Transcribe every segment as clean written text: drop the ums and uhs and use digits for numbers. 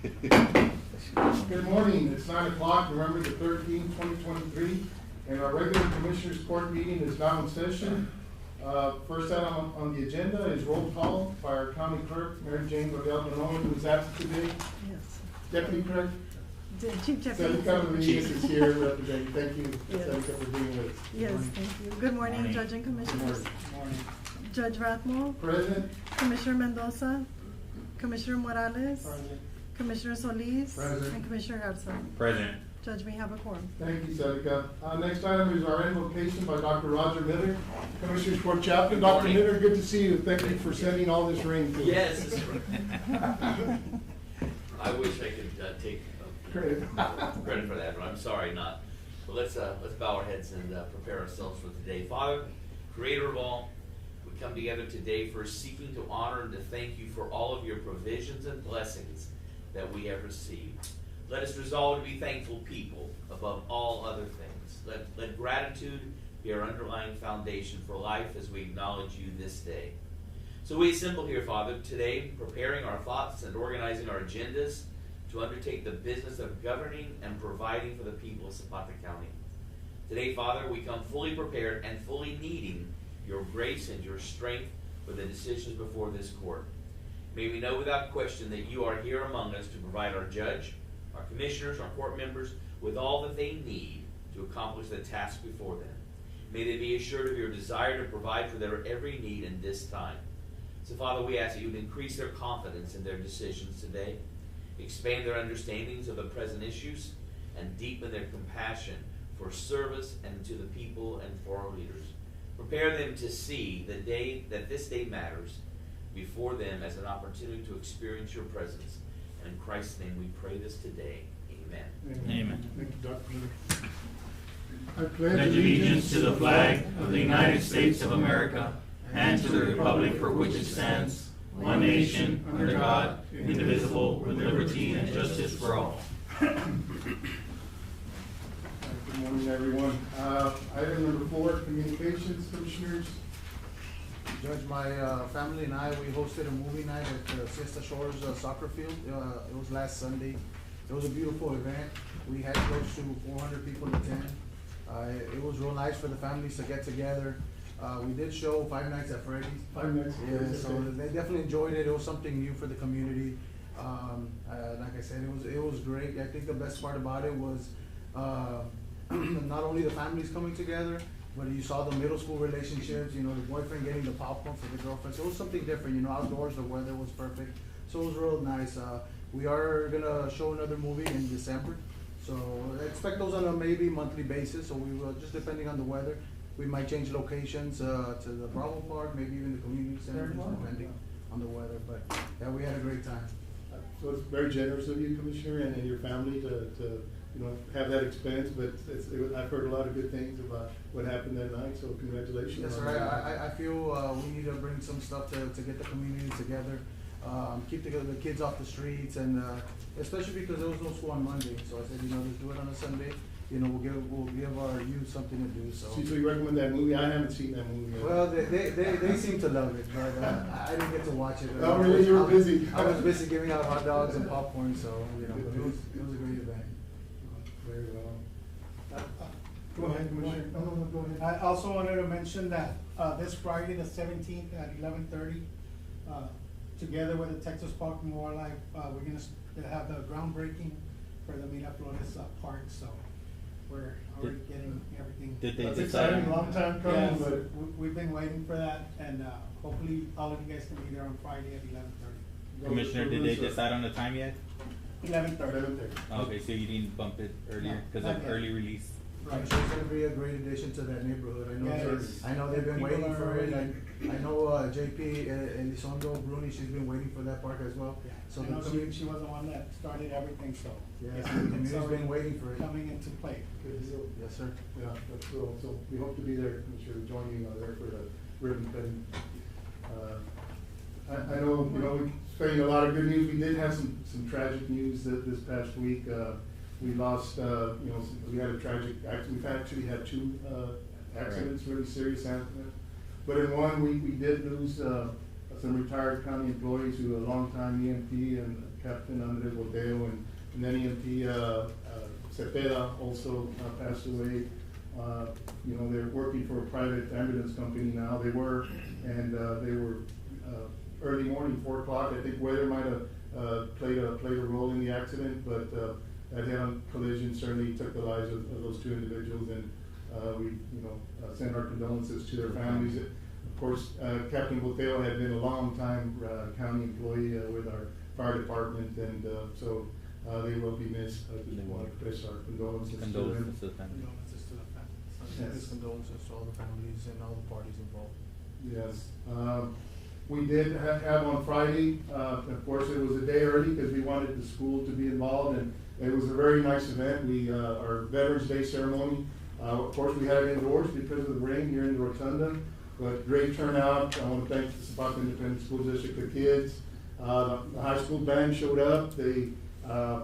Good morning, it's 9 o'clock, November the 13th, 2023, and our regular Commissioners Court meeting is now in session. First item on the agenda is roll call by our County Clerk, Mary Jane Gabriel-Manoy, who is absent today. Yes. Deputy Clerk, Chief Deputy. Seneca Rodriguez is here representing. Thank you, Yes. Seneca, for being with us. Yes, thank you. Good morning, Judge and Commissioners. Morning. Judge Rathmore, Present. Commissioner Mendoza, Commissioner Morales, Present. Commissioner Solis, Present. and Commissioner Garza. Present. Judge, we have a quorum. Thank you, Seneca. Next item is our invocation by Dr. Roger Miller, Commissioners Court Chaplain. Dr. Morning. Miller, good to see you. Thank you for sending all this rain to us. Yes. I wish I could take Credit. credit for that, but I'm sorry not. But let's bow our heads and prepare ourselves for today. Father, Creator of all, we come together today for seeking to honor and to thank you for all of your provisions and blessings that we have received. Let us resolve to be thankful people above all other things. Let gratitude be our underlying foundation for life as we acknowledge you this day. So we assemble here, Father, today, preparing our thoughts and organizing our agendas to undertake the business of governing and providing for the people of Zapata County. Today, Father, we come fully prepared and fully needing your grace and your strength for the decisions before this court. May we know without question that you are here among us to provide our judge, our commissioners, our court members with all that they need to accomplish the task before them. May they be assured of your desire to provide for their every need in this time. So, Father, we ask that you would increase their confidence in their decisions today, expand their understandings of the present issues, and deepen their compassion for service and to the people and for our leaders. Prepare them to see the day that this day matters before them as an opportunity to experience your presence. And in Christ's name we pray this today. Amen. Amen. Thank you, Dr. Miller. I Pledge allegiance to the flag of the United States of America and to the republic for which it stands, one nation, under God, indivisible, with liberty and justice for all. Good morning, everyone. Item number 4, communications, commissioners. Judge, my family and I, we hosted a movie night at the Siesta Shores soccer field. It was last Sunday. It was a beautiful event. We had close to 400 people attend. It was real nice for the families to get together. We did show Five Nights at Freddy's. Five Nights at Freddy's, So okay. they definitely enjoyed it. It was something new for the community. Like I said, it was great. I think the best part about it was not only the families coming together, but you saw the middle school relationships, the boyfriend getting the popcorn for the girlfriend. So it was something different, outdoors, the weather was perfect. So it was real nice. We are gonna show another movie in December. So expect those on a maybe monthly basis. So we will, just depending on the weather, we might change locations to the Bravo Park, maybe even the community center, just depending on the weather. But yeah, we had a great time. So it's very generous of you, Commissioner, and your family to have that expense, but I've heard a lot of good things about what happened that night, so congratulations. Yes, sir. I feel we need to bring some stuff to get the community together, keep the kids off the streets, and especially because there was no school on Monday. So I said, let's do it on a Sunday. We'll give our youth something to do. So you recommend that movie? I haven't seen that movie yet. Well, they seem to love it, but I didn't get to watch it. Oh, really? You were busy. I was busy giving out hot dogs and popcorn, so it was a great event. Very well. Go ahead, Commissioner. No, go ahead. I also wanted to mention that this Friday, the 17th at 11:30, together with the Texas Park and Wildlife, we're going to have the groundbreaking for the Miraflores Park. So we're already getting everything. Did they That's decide? exciting, long time coming, Yes, but we've been waiting for that, and hopefully all of you guys can be there on Friday at 11:30. Commissioner, did they decide on the time yet? 11:30. Okay, so you didn't bump it earlier No, because not of yet. early release? I'm sure it's gonna be a great addition to that neighborhood. Yes. I know they've been People waiting are for it. already- I know JP Elizondo Bruni, she's been waiting for that park as well. Yeah, So I the know community, she was the one that started everything, so. yeah, it's the community's already been waiting for it. coming into play. good deal. Yes, sir. Yeah, that's cool. So we hope to be there, Commissioner, to join you there for the ribbon cutting. I know, we're spreading a lot of good news. We did have some tragic news this past week. We lost, we had a tragic accident. We've actually had 2 accidents, really serious accidents. But in one, we did lose some retired county employees who are a longtime EMT and Captain Andres Boteo, and then EMT Zapata also passed away. You know, they're working for a private ambulance company now. They were early morning, 4 o'clock. I think weather might have played a role in the accident, but that head-on collision certainly took the lives of those two individuals, and we send our condolences to their families. Of course, Captain Boteo had been a long time county employee with our fire department, and so they will be missed. I just want to express our condolences to them. Condolences to the family. Condolences to the families. Yes. His condolences to all the families and all the parties involved. Yes. We did have on Friday, of course, it was a day early because we wanted the school to be involved, and it was a very nice event. Our Veterans Day ceremony, of course, we had it indoors because of the rain here in the Rotunda, but great turnout. I want to thank the Zapata Independent School District, the kids. The high school band showed up. They I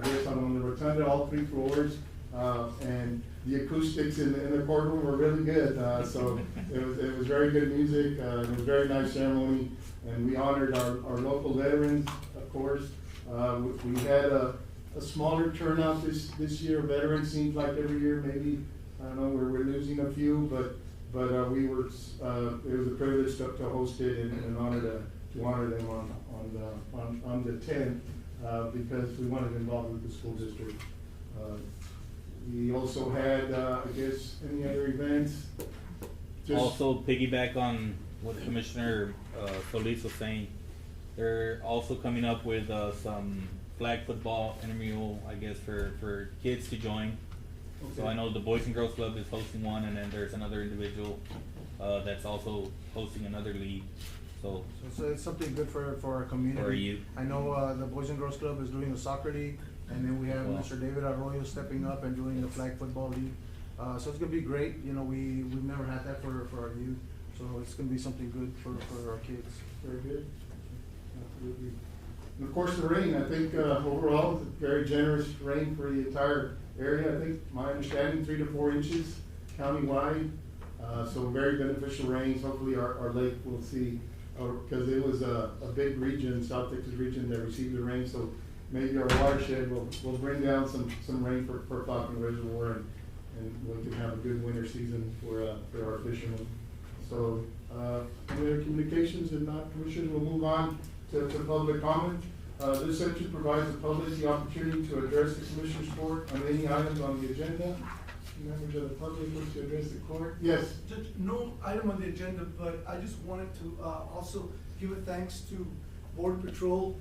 guess on the Rotunda, all 3 floors, and the acoustics in the courtroom were really good. So it was very good music. It was a very nice ceremony, and we honored our local veterans, of course. We had a smaller turnout this year. Veterans seems like every year, maybe, I don't know, we're losing a few, but we were, it was a privilege to host it and honor them on the 10th, because we wanted to involve with the school district. We also had, I guess, any other events? Also piggyback on what Commissioner Solis was saying, they're also coming up with some flag football intramural, I guess, for kids to join. Okay. So I know the Boys and Girls Club is hosting one, and then there's another individual that's also hosting another league. So it's something good for our community. For you. I know the Boys and Girls Club is doing a soccer league, and then we have Wow. Mr. David Arroyo stepping up and doing the flag football league. So it's gonna be great. You know, we've never had that for our youth, so it's gonna be something good for our kids. Very good. Absolutely. And of course, the rain, I think overall, it's a very generous rain for the entire area. I think, my understanding, 3 to 4 inches countywide. So very beneficial rains. Hopefully our lake will see, because it was a big region, South Texas region, that received the rain. So maybe our watershed will bring down some rain for Falcon Reservoir, and we can have a good winter season for our fishermen. So, any other communications? If not, Commissioners, we'll move on to public comment. This section provides the public the opportunity to address the Commissioners Court on any items on the agenda. Members of the public wish to address the court? Yes. Judge, no item on the agenda, but I just wanted to also give a thanks to Border Patrol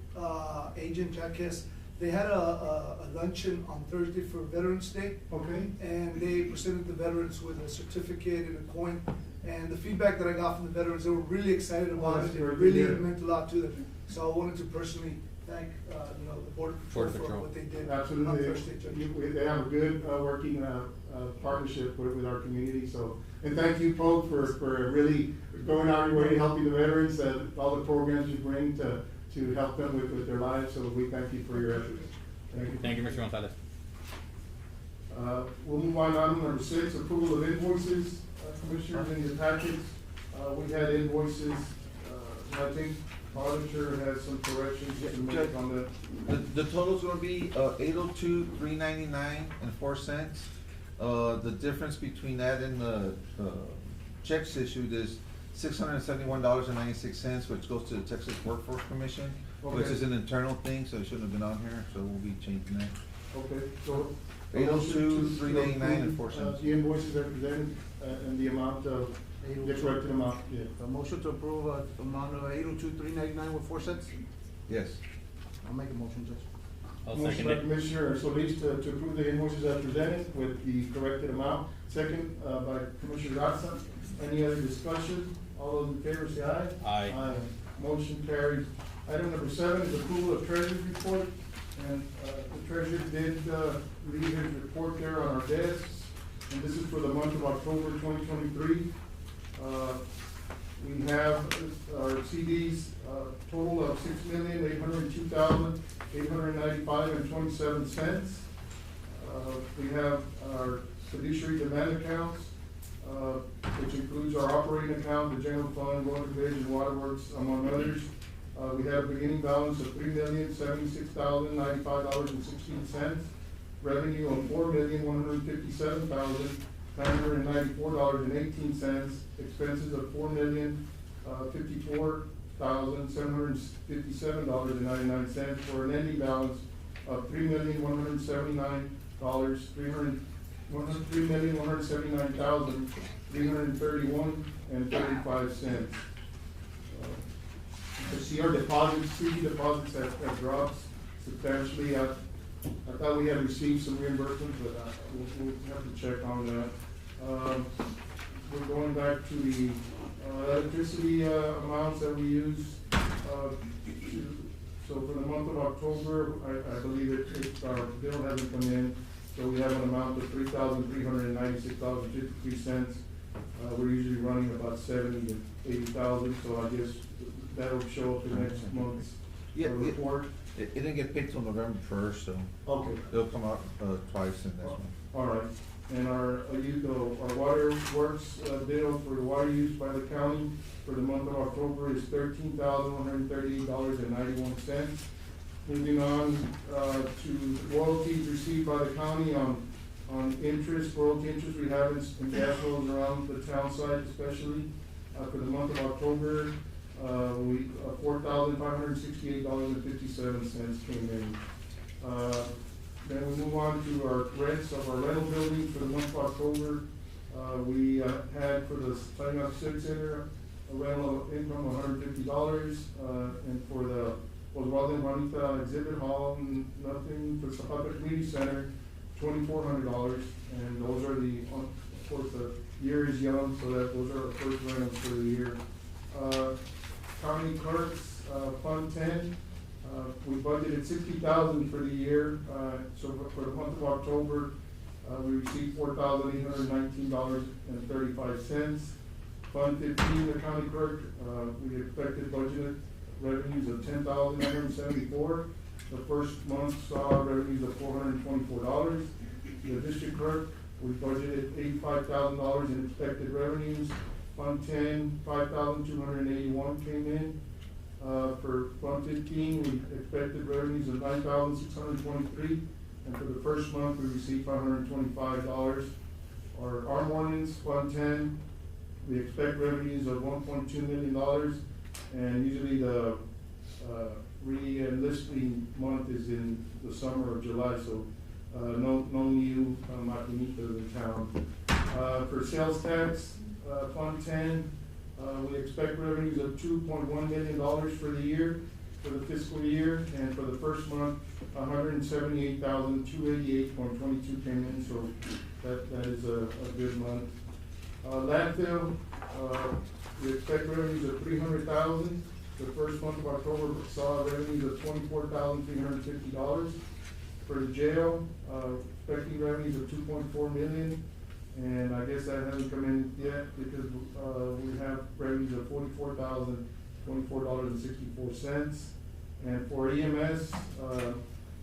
Agent Jacques. They had a luncheon on Thursday for Veterans Day. Okay. And they presented the veterans with a certificate and a coin. And the feedback that I got from the veterans, they were really excited about that's it. It very good really to hear. meant a lot to them. So I wanted to personally thank the Border Patrol for what they did on Absolutely. Thursday, Judge. They have a good working partnership with our community. So, and thank you, Pope, for really going out your way to helping the veterans, all the programs you bring to help them with their lives. So we thank you for your efforts. Thank you. thank you, Mr. Gonzalez. We'll move on to item number 6, approval of invoices. Commissioners, in your packets, we had invoices, I think auditor has some corrections to make on The total's gonna be, 802,399.04. The difference between that and the, checks issued is $671.96, which goes to the Texas Workforce Commission, which Okay. is an internal thing, so it shouldn't have been on here, so we'll be changing that. Okay, so. 802,399.04. The invoices are presented, and the amount of, the corrected amount, yeah. A motion to approve amount of 802,399.04. Yes. I'll make a motion, Judge. I'll Motion second by it. Commissioner Solis to approve the invoices as presented with the corrected amount. Second, by Commissioner Garza. Any other discussion? All those in favor say aye. Aye. Motion carries. Item number 7 is approval of treasurer's report. And the treasurer did leave his report there on our desks. And this is for the month of October 2023. We have our CDs, total of $6,802,895.27. We have our fiduciary demand accounts, which includes our operating account, the general fund, road division, waterworks, among others, We had a beginning balance of $3,076,095.16. Revenue of $4,157,994.18. Expenses of $4,054,757.99 for an ending balance of $3,179,331.35. You see our deposits, CD deposits have dropped substantially. I thought we had received some reimbursement, but we'll have to check on that. We're going back to the electricity amounts that we use. So for the month of October, I believe our bill hasn't come in, so we have an amount of $3,396.53. We're usually running about 70 to 80,000, so I guess that'll show up in next month's report. It didn't get paid till November 1st, so Okay. it'll come out twice in this one. All right, and our water works bill for the water used by the county for the month of October is $13,138.91. Moving on to royalties received by the county on royalty interest we have in gas wells around the town site especially. For the month of October, $4,568.57 came in. Then we move on to our rents of our rental buildings for the month of October. We had for the Signing Up Civic Center a rental income of $150, and for the Osvaldo and Juanita Exhibit Hall, nothing. For Zapata Community Center, $2,400, and those are of course, the year is young, so those are the first rentals for the year. County clerks, Fund 10, we budgeted $60,000 for the year. So for the month of October, we received $4,819.35. Fund 15, the county clerk, we expected budgeted revenues of $10,974. The first month saw revenues of $424. The district clerk, we budgeted $85,000 in expected revenues. Fund 10, $5,281 came in. For Fund 15, we expected revenues of $9,623, and for the first month, we received $525. Our arm warnings, Fund 10, we expect revenues of $1.2 million, and usually the re-enlisting month is in the summer of July, so no new Macinitas in town. For sales tax, Fund 10, we expect revenues of $2.1 million for the year, for the fiscal year, and for the first month, $178,288.22 came in, so that is a good month. Landfill, we expect revenues of $300,000. The first month of October saw revenues of $24,350. For the jail, expecting revenues of $2.4 million. And I guess that hasn't come in yet because we have revenues of $44,024.64. And for EMS,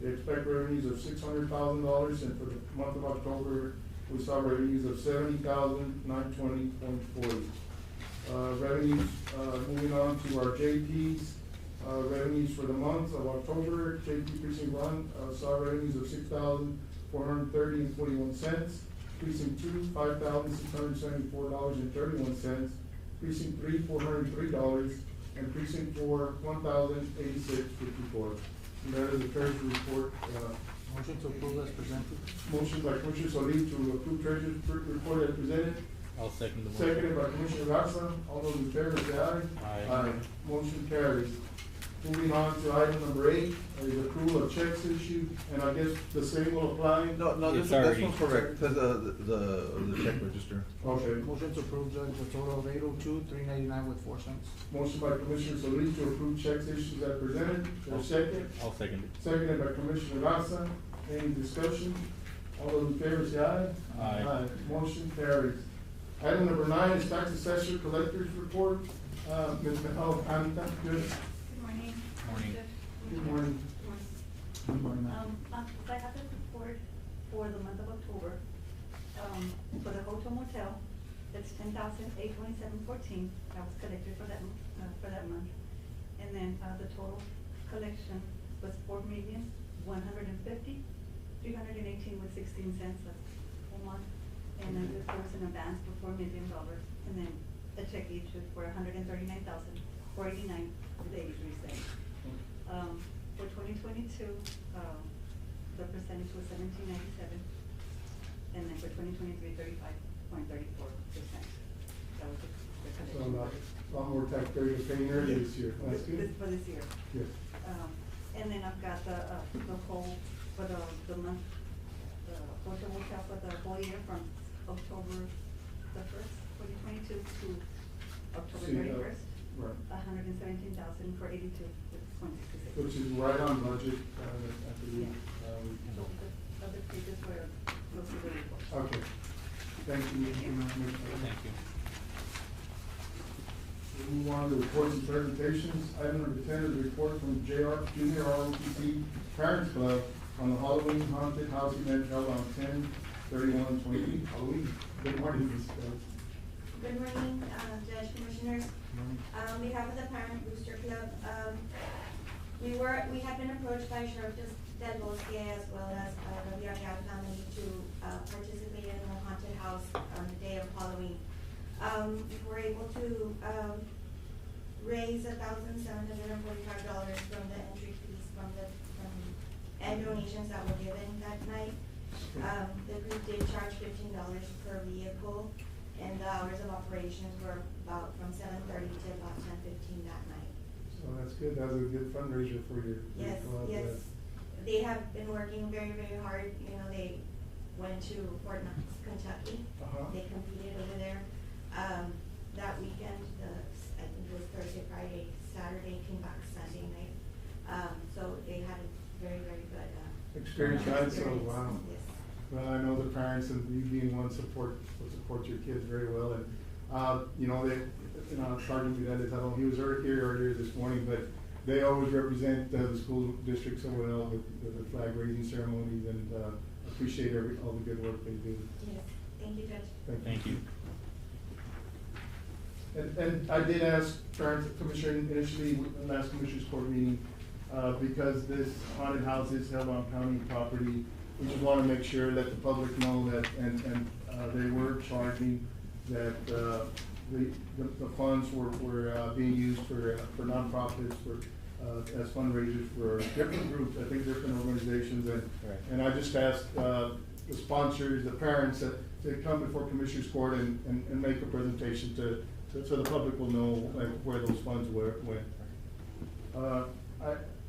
they expect revenues of $600,000, and for the month of October, we saw revenues of $70,920.40. Revenues, moving on to our JPs, revenues for the month of October, JP Precinct 1 saw revenues of $6,430.41. Precinct 2, $5,674.31. Precinct 3, $403, and Precinct 4, $1,086.54. And that is the treasurer's report. Motion to approve as presented. Motion by Commissioner Solis to approve treasurer's report as presented. I'll second the motion. Seconded by Commissioner Garza. All those in favor say aye. Aye. Motion carries. Moving on to item number 8, is approval of checks issued, and I guess the same will apply. No, It's this already- one's correct, because the check register. Okay. Motion to approve, Judge, a total of $802,399 with 4 cents. Motion by Commissioner Solis to approve checks issued as presented. For a second. I'll second it. Seconded by Commissioner Garza. Any discussion? All those in favor say aye. Aye. Motion carries. Item number 9 is tax assessor collector's report. Ms. Anita, good. Good morning. Morning. Good morning. Good morning. I have this report for the month of October. For the hotel motel, it's $10,827.14 that was collected for that month. And then, the total collection was 4,150,318 with 16 cents a month. And then there was an advance for $4 million, and then a check issued for 139,489 with 83 cents. For 2022, the percentage was 17.97, and then for 2023, 35.34%. That was the So collection. a lot more taxpayers paying early this year. That's good. For this year. Yes. And then I've got the whole, for the month, the hotel for the whole year from October the 1st, 2022 to October See, 31st. Right. 117,000 for 82.66. Which is right on budget, I believe. So the other pages were close to the report. Okay. Thank you. Thank you. We move on to reports and presentations. Item number 10 is a report from JR Junior ROTC Parents Club on the Halloween haunted house event held on 10/31/2020 Halloween. Good morning, Ms. Good morning, Judge, Commissioners. On behalf of the Parent Booster Club, we have been approached by Sheriff Del Bosque as well as the Villarreal family to participate in the haunted house on the day of Halloween. We were able to raise $1,745 from the entry fees and donations that were given that night. The group did charge $15 per vehicle, and the hours of operations were about from 7:30 to about 10:15 that night. So that's good. That was a good fundraiser for your Yes, club. yes. They have been working very, very hard. You know, they went to Fort Knox, Kentucky. They competed over there. That weekend, I think it was Thursday, Friday, Saturday, came back Sunday night. So they had a very, very good, Experience, right? So, wow. Yes. Well, I know the parents and you being one will support your kids very well, and, Sergeant Vidales, he was here earlier this morning, but they always represent the school district so well with the flag raising ceremonies, and, appreciate all the good work they do. Yes, thank you, Judge. Thank you. And I did ask parents, Commissioner, initially, in the last Commissioners Court meeting, because this haunted house is held on county property, we just want to make sure, let the public know that, and they were charging that, the funds were being used for nonprofits, as fundraisers for different groups, I think different organizations, and I just asked, the sponsors, the parents, to come before Commissioners Court and make a presentation so the public will know where those funds went.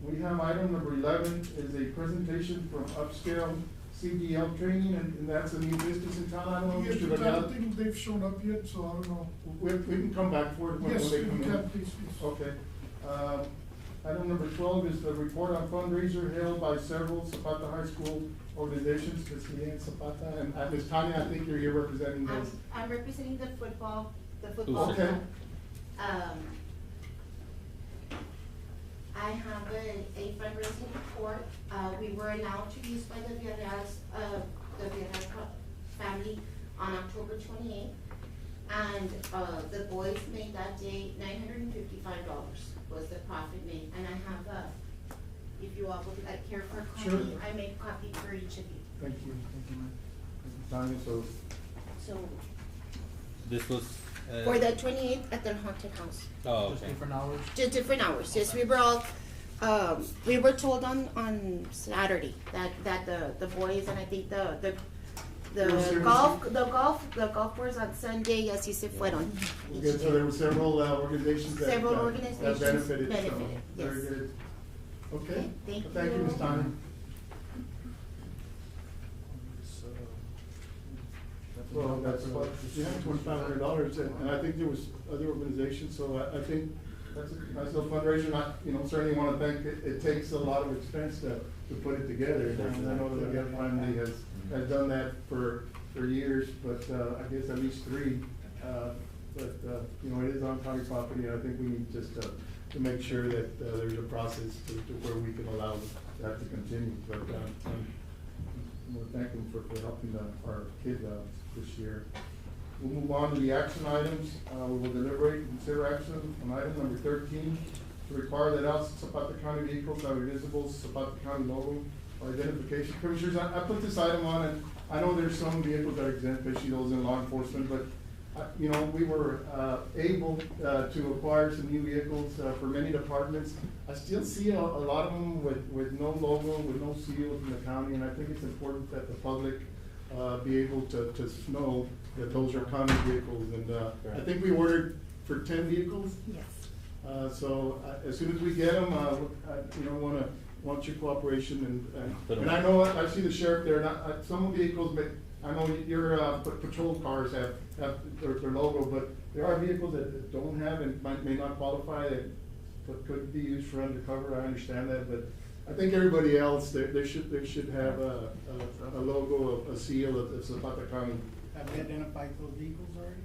We have item number 11 is a presentation from Upscale CDL Training, and that's a new business in town. I don't know, Yes, Mr. but I Vidal. don't think they've shown up yet, so I don't know. We can come back for it when Yes, they you come in. can, please. Okay. Item number 12 is the report on fundraiser held by several Zapata High School organizations, Ms. Leanne Zapata, and Ms. Tanya, I think you're here representing this. I'm representing the football Okay. club. I have a fundraising report. We were allowed to use by the Villarreal family on October 28th. And, the boys made that day $955 was the profit made. And I have, if you all would like care for a copy, Sure. I made a copy for each of you. Thank you, ma'am. Tanya, so, So, This was. for the 28th at the haunted house. Oh, Just okay. different hours? Just different hours, yes, we were all, we were told on Saturday that the boys, and I think the golf was on Sunday, así se fueron. okay, so there were several organizations that. Several that organizations benefited, so, benefited, very yes. good. Okay, Thank thank you, you. Ms. Tanya. Well, that's what, $2,500, and I think there was other organizations, so I think that's a nice little fundraiser, and I, certainly wanna thank, it takes a lot of expense to put it together, and I know the Villarreal family has done that for years, but, I guess at least 3, but, it is on county property, and I think we need just to make sure that, there's a process to where we can allow that to continue, but, I want to thank them for helping our kids out this year. We'll move on to the action items. We will deliberate and consider action on item number 13, to require that all Zapata County vehicles have a visible Zapata County logo or identification. Commissioners, I put this item on, and I know there's some vehicles that are exempt, especially those in law enforcement, but you know, we were able to acquire some new vehicles for many departments. I still see a lot of them with no logo, with no seal from the county, and I think it's important that the public be able to know that those are county vehicles. And I think we ordered for 10 vehicles. Yes. So as soon as we get them, you know, want your cooperation, and I know, I see the sheriff there, and some vehicles, but I know your patrol cars have their logo, but there are vehicles that don't have and may not qualify, that could be used for undercover. I understand that, but I think everybody else, they should have a logo, a seal of Zapata County. Have we identified those vehicles already?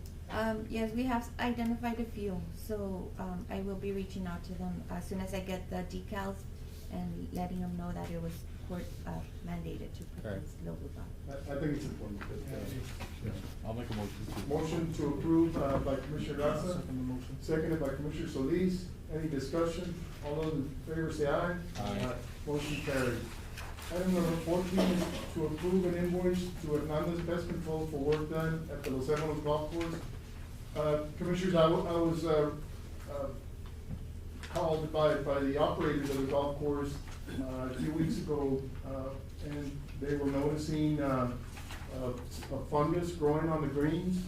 Yes, we have identified a few, so I will be reaching out to them as soon as I get the decals and letting them know that it was court mandated to put those logos on. I think it's important. I'll make a motion. Motion to approve by Commissioner Garza, seconded by Commissioner Solis. Any discussion? All those in favor say aye. Aye. Motion carried. Item number 14 is to approve an invoice to Hernandez Pest Control for work done at the Los Alamos Golf Course. Commissioners, I was called by the operators of the golf course a few weeks ago, and they were noticing a fungus growing on the greens.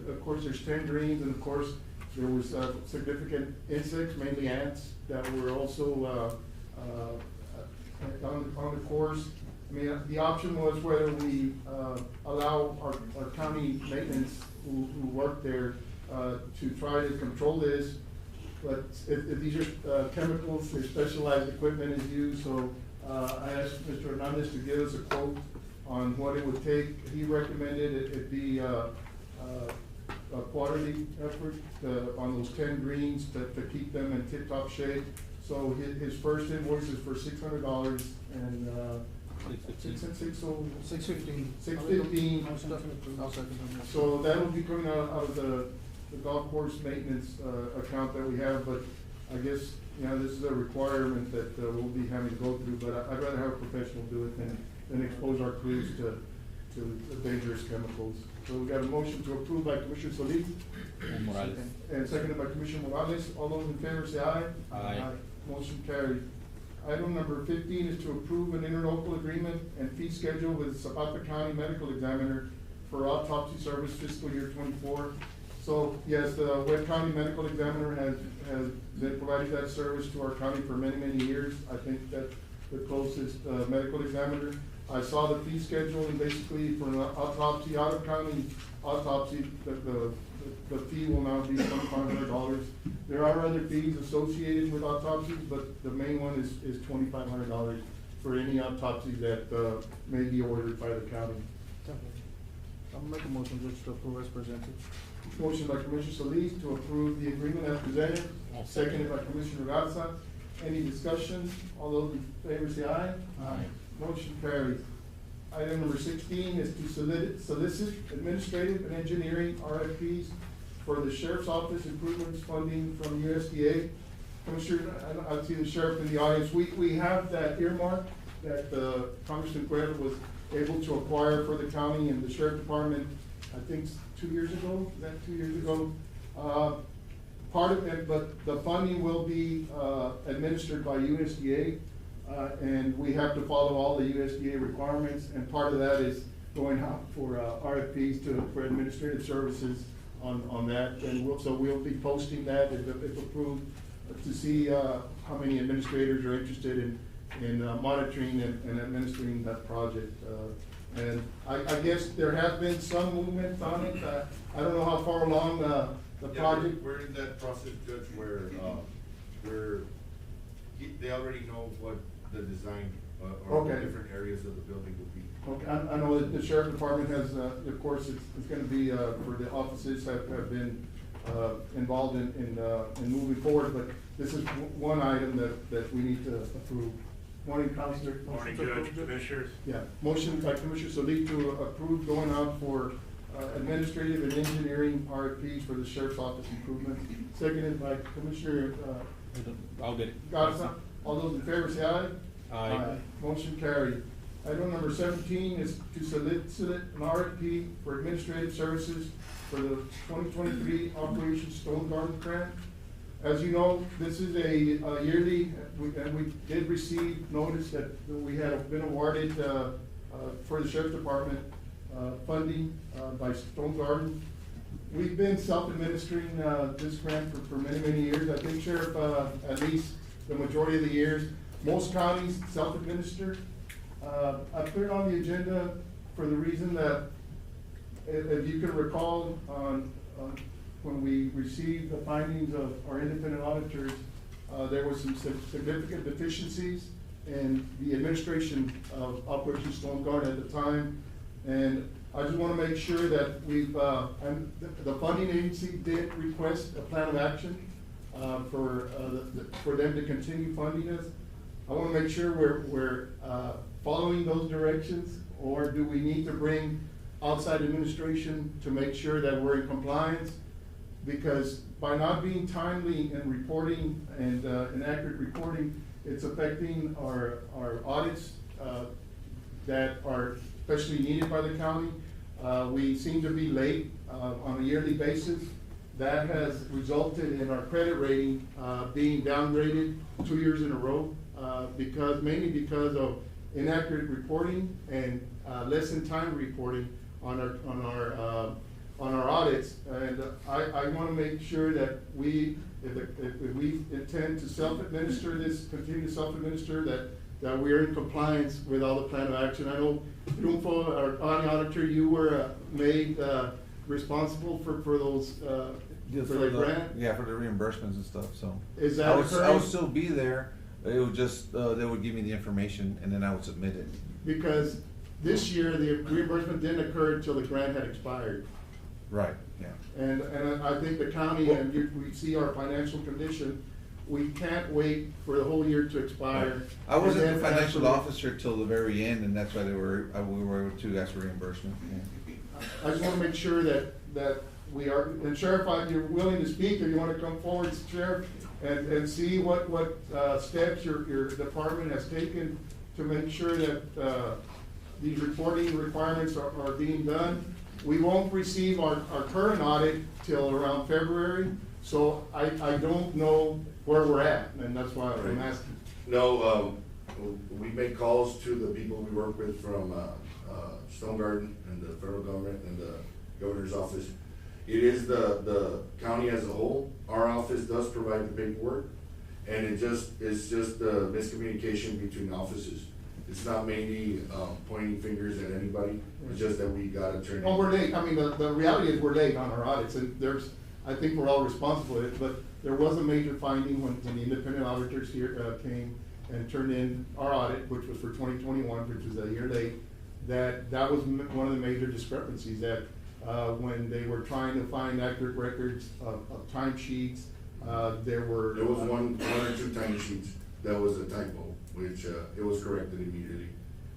Of course, there's 10 greens, and of course, there was significant insects, mainly ants, that were also on the course. I mean, the option was whether we allow our county maintenance who work there to try to control this. But if these are chemicals, their specialized equipment is used, so I asked Mr. Hernandez to give us a quote on what it would take. He recommended it be a quarterly effort on those 10 greens to keep them in tip-top shape. So his first invoice is for $600 and $615. So that will be coming out of the golf course maintenance account that we have, but I guess, you know, this is a requirement that we'll be having to go through, but I'd rather have a professional do it than expose our crews to the dangerous chemicals. So we got a motion to approve by Commissioner Solis. Morales. And seconded by Commissioner Morales. All those in favor say aye. Aye. Motion carried. Item number 15 is to approve an interlocal agreement and fee schedule with Zapata County Medical Examiner for autopsy service fiscal year 24. So yes, the Webb County Medical Examiner has been providing that service to our county for many, many years. I think that's the closest medical examiner. I saw the fee schedule, and basically for an autopsy, out of county autopsy, the fee will now be $2,500. There are other fees associated with autopsies, but the main one is $2,500 for any autopsy that may be ordered by the county. I'll make a motion just to approve as presented. Motion by Commissioner Solis to approve the agreement as presented, seconded by Commissioner Garza. Any discussion? All those in favor say aye. Aye. Motion carries. Item number 16 is to solicit administrative and engineering RFPs for the Sheriff's Office improvements funding from USDA. Commissioner, I see the Sheriff in the audience. We have that earmark that Congressman Cuervo was able to acquire for the county and the Sheriff Department, I think 2 years ago. Is that 2 years ago? Part of it, but the funding will be administered by USDA. And we have to follow all the USDA requirements, and part of that is going out for RFPs for administrative services on that. And we'll be posting that if approved to see how many administrators are interested in monitoring and administering that project. And I guess there has been some movement on it. I don't know how far along the project. We're in that process, Judge, where they already know what the design or the different areas of the building will be. Okay, I know that the Sheriff Department has, of course, it's gonna be, for the offices have been involved in moving forward, but this is one item that we need to approve. Morning, Counselor. Morning, Judge, Commissioners. Yeah, motion by Commissioner Solis to approve going out for administrative and engineering RFPs for the Sheriff's Office improvement. Seconded by Commissioner I'll get it. Garza, all those in favor say aye. Aye. Motion carried. Item number 17 is to solicit an RFP for administrative services for the 2023 Operation Stone Garden Grant. As you know, this is a yearly, and we did receive notice that we had been awarded for the Sheriff's Department funding by Stone Garden. We've been self-administering this grant for many, many years. I think, Sheriff, at least the majority of the years, most counties self-administer. I put it on the agenda for the reason that, if you can recall, when we received the findings of our independent auditors, there were some significant deficiencies in the administration of Operation Stone Garden at the time. And I just want to make sure that we've, and the funding agency did request a plan of action for them to continue funding us. I want to make sure we're following those directions, or do we need to bring outside administration to make sure that we're in compliance? Because by not being timely in reporting and inaccurate reporting, it's affecting our audits that are especially needed by the county. We seem to be late on a yearly basis. That has resulted in our credit rating being downgraded 2 years in a row, mainly because of inaccurate reporting and less than time reporting on our audits. And I want to make sure that if we intend to self-administer this, continue to self-administer, that we are in compliance with all the plan of action. I know, Triunfo, our county auditor, you were made responsible for those, for the grant? Yeah, for the reimbursements and stuff, so. Is that I would occurring? still be there. It would just, they would give me the information and then I would submit it. Because this year, the reimbursement didn't occur until the grant had expired. Right, yeah. And I think the county, and we see our financial condition, we can't wait for the whole year to expire. I wasn't and the then financial after- officer till the very end, and that's why we were able to ask for reimbursement. Yeah. I just wanna make sure that we are, and Sheriff, if you're willing to speak, if you wanna come forward, Sheriff, and see what steps your department has taken to make sure that these reporting requirements are being done. We won't receive our current audit till around February, so I don't know where we're at, and that's why I'm asking. No, we make calls to the people we work with from Stone Garden and the federal government and the governor's office. It is the county as a whole. Our office does provide the paperwork, and it's just miscommunication between offices. It's not mainly pointing fingers at anybody. It's just that we gotta turn. Oh, we're late. I mean, the reality is we're late on our audits, and I think we're all responsible for it, but there was a major finding when the independent auditors here came and turned in our audit, which was for 2021, which was a year late, that was one of the major discrepancies, that when they were trying to find accurate records of timesheets, there was one or two timesheets that was a typo, which it was corrected immediately.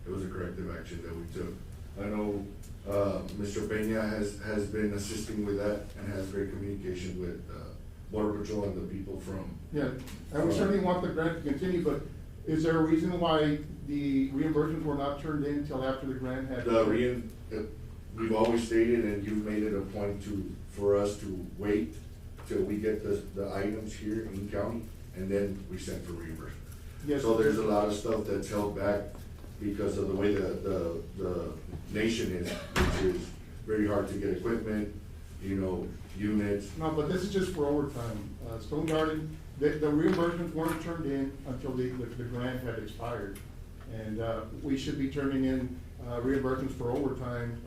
It was a corrective action that we took. I know Mr. Peña has been assisting with that and has great communication with Border Patrol and the people from. Yeah, and we certainly want the grant to continue, but is there a reason why the reimbursements were not turned in until after the grant had? We've always stated, and you've made it a point for us to wait till we get the items here in county, and then we send for reimbursement. Yes. So there's a lot of stuff that's held back because of the way the nation is, which is very hard to get equipment, units. No, but this is just for overtime. Stone Garden, the reimbursements weren't turned in until the grant had expired. And we should be turning in reimbursements for overtime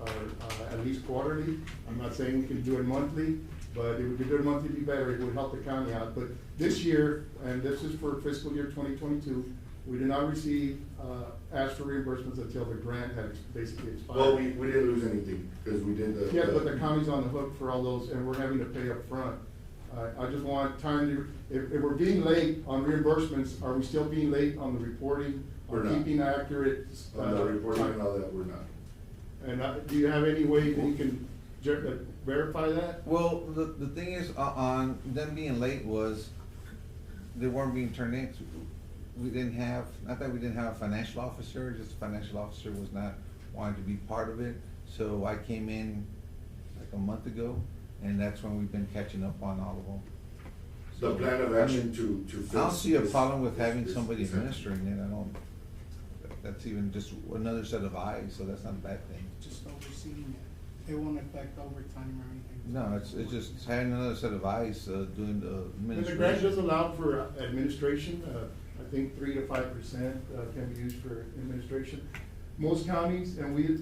at least quarterly. I'm not saying we can do it monthly, but if we could do it monthly, it'd be better. It would help the county out. But this year, and this is for fiscal year 2022, we did not receive ask for reimbursements until the grant had basically expired. Well, we didn't lose anything because we did the. Yeah, but the county's on the hook for all those, and we're having to pay up front. I just want time to, if we're being late on reimbursements, are we still being late on the reporting? We're on not. Keeping accurate? On the reporting and all that, we're not. And do you have any way that you can verify that? Well, the thing is, on them being late was, they weren't being turned in. We didn't have, not that we didn't have a financial officer, just the financial officer was not wanting to be part of it. So I came in like a month ago, and that's when we've been catching up on all of them. The plan of action to fix. I don't see a this- problem with having this- somebody this- administering it, I don't, that's even just another set of eyes, so that's not a bad thing. Just overseeing it. It won't affect overtime or anything. No, it's just having another set of eyes, doing the And the grant does administration. allow for administration, I think 3 to 5% can be used for administration. Most counties, and we,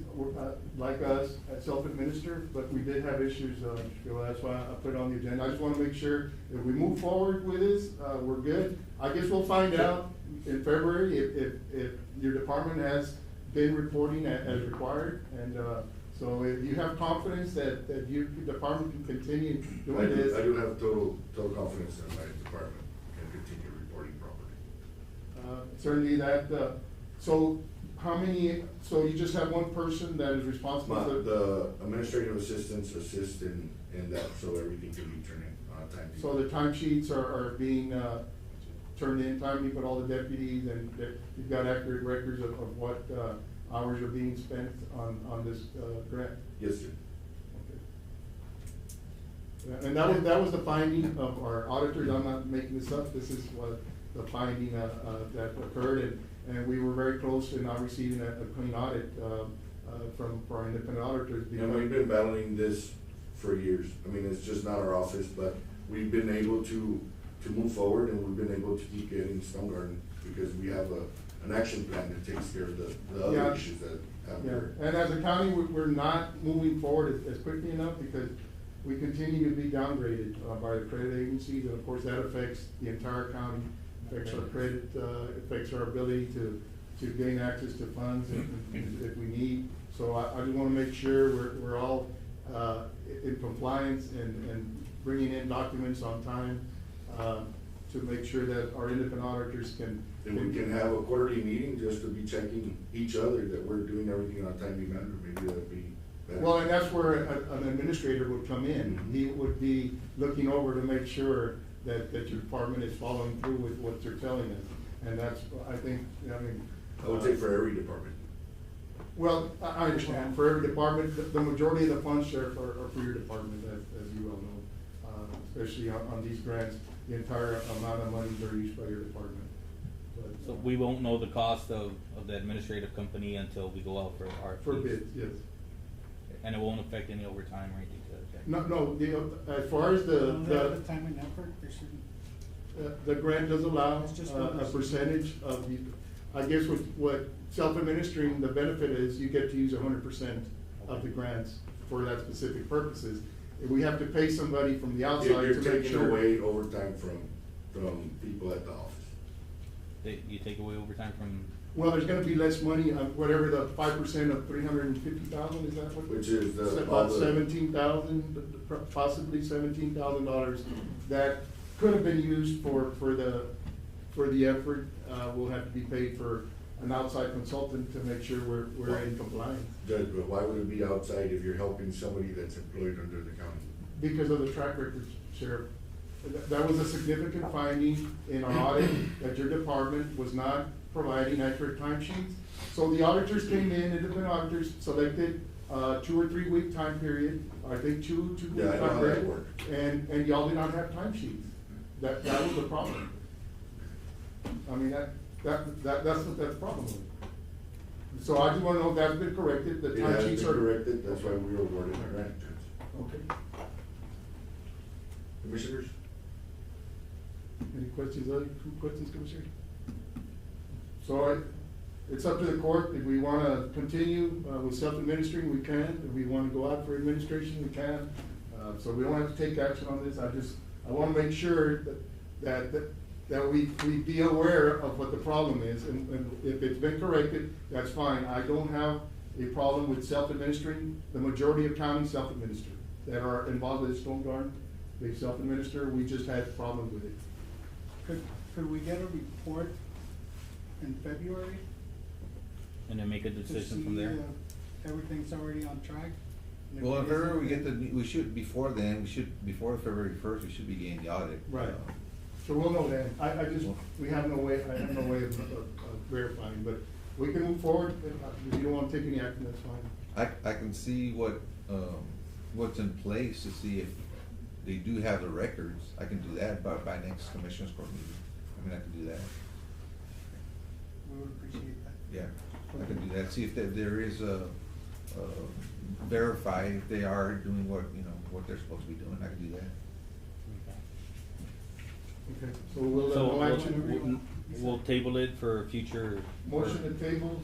like us, self-administer, but we did have issues, so that's why I put it on the agenda. I just wanna make sure if we move forward with this, we're good. I guess we'll find out in February if your department has been reporting as required. And, so if you have confidence that your department can continue doing this. I do have total confidence in my department and continue reporting properly. Certainly that, so how many, so you just have one person that is responsible for? The administrative assistants assist in that, so everything can be turned in on time. So the timesheets are being, turned in timely, but all the deputies and that you've got accurate records of what, hours are being spent on this, grant? Yes, sir. Okay. And that was the finding of our auditors, I'm not making this up, this is what the finding, that occurred, and we were very close to not receiving a clean audit, from our independent auditors. And we've been battling this for years. I mean, it's just not our office, but we've been able to move forward, and we've been able to keep getting Stone Garden because we have an action plan that takes care of the other Yeah. issues that have Yeah, occurred. and as a county, we're not moving forward as quickly enough because we continue to be downgraded by the credit agencies, and of course, that affects the entire county, affects our credit, affects our ability to gain access to funds if we need. So I just wanna make sure we're all, in compliance and bringing in documents on time, to make sure that our independent auditors can. And we can have a quarterly meeting just to be checking each other that we're doing everything in a timely manner, maybe that'd be better. Well, and that's where an administrator would come in. He would be looking over to make sure that your department is following through with what you're telling us. And that's, I think, I mean. I would say for every department. Well, I understand, for every department, the majority of the funds, Sheriff, are for your department, as you well know. Especially on these grants, the entire amount of monies are used by your department. But, So we won't know the cost of the administrative company until we go out for RFPs? For bids, yes. And it won't affect any overtime or anything to that effect? No, as far as The time and effort, there shouldn't. the grant does allow It's just a bonus. percentage of the, I guess what self-administering, the benefit is you get to use 100% of the grants for that specific purposes. If we have to pay somebody from the outside You're to make taking sure. away overtime from people at the office. You take away overtime from? Well, there's gonna be less money, whatever the 5% of 350,000, is that what? Which is It's all about the- 17,000, possibly $17,000 that could have been used for the effort. Will have to be paid for an outside consultant to make sure we're in compliance. Judge, but why would it be outside if you're helping somebody that's employed under the county? Because of the track record, Sheriff. That was a significant finding in our audit, that your department was not providing accurate timesheets. So the auditors came in, independent auditors selected 2 or 3 week time period, I think two week Yeah, I know time how that period. worked. And y'all did not have timesheets. That was the problem. I mean, that's the problem with it. So I just wanna know if that's been corrected, the It has timesheets been are. corrected, that's why we were awarded the grant, Judge. Okay. Commissioners? Any questions, Commissioner? So it's up to the court, if we wanna continue, with self-administering, we can, if we wanna go out for administration, we can. So we don't have to take action on this, I wanna make sure that we be aware of what the problem is, and if it's been corrected, that's fine. I don't have a problem with self-administering, the majority of counties self-administer, that are involved with Stone Garden, they self-administer, we just had problems with it. Could we get a report in February? And then make a decision from there? To see if everything's already on track? And if Well, it if ever isn't, we get before then, before February 1st, we should be getting the audit. Right. So we'll know then. I just, we have no way, I have no way of verifying, but we can move forward. If you don't want to take any action, that's fine. I can see what's in place to see if they do have the records. I can do that by next commissioners court meeting. I mean, I can do that. We would appreciate that. Yeah, I can do that. See if there is verify if they are doing what, you know, what they're supposed to be doing. I can do that. Okay, so we'll, So no action. we'll table it for future. Motion to table.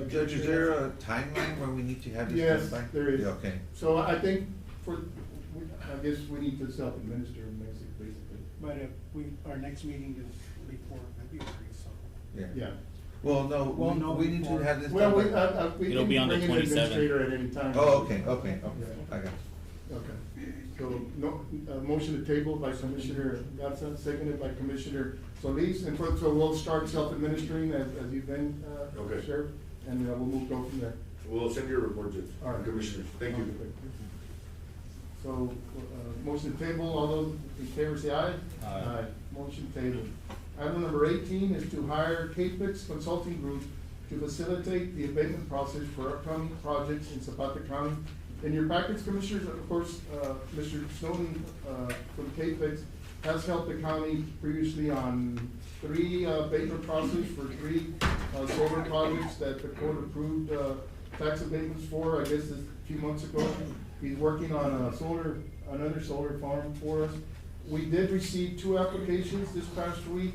Judge, is there a timeline where we need to have this? Yes, done by? there is. Yeah, okay. So I think I guess we need to self-administer basically. But if our next meeting is before February, so. Yeah. Yeah. Well, no, Well, no, we need to before- have this. Well, done we, by- we It'll be can on the bring in an 27th. administrator at any time. Oh, okay, okay, Yeah. I got it. Okay, so, no, motion to table by Commissioner Gatsa, seconded by Commissioner Solis, and so we'll start self-administering as you've been, Okay. Sheriff, and we'll go from there. We'll send you a report, Judge. All right. Commissioners, thank you. So, motion to table, all those in favor say aye. Aye. Motion tabled. Item number 18 is to hire Capex Consulting Group to facilitate the abatement process for upcoming projects in Zapata County. In your packets, Commissioners, of course, Mr. Snowden, from Capex, has helped the county previously on 3 abatement processes for 3 solar projects that the court approved tax abatements for, I guess, a few months ago. He's working on another solar farm for us. We did receive 2 applications this past week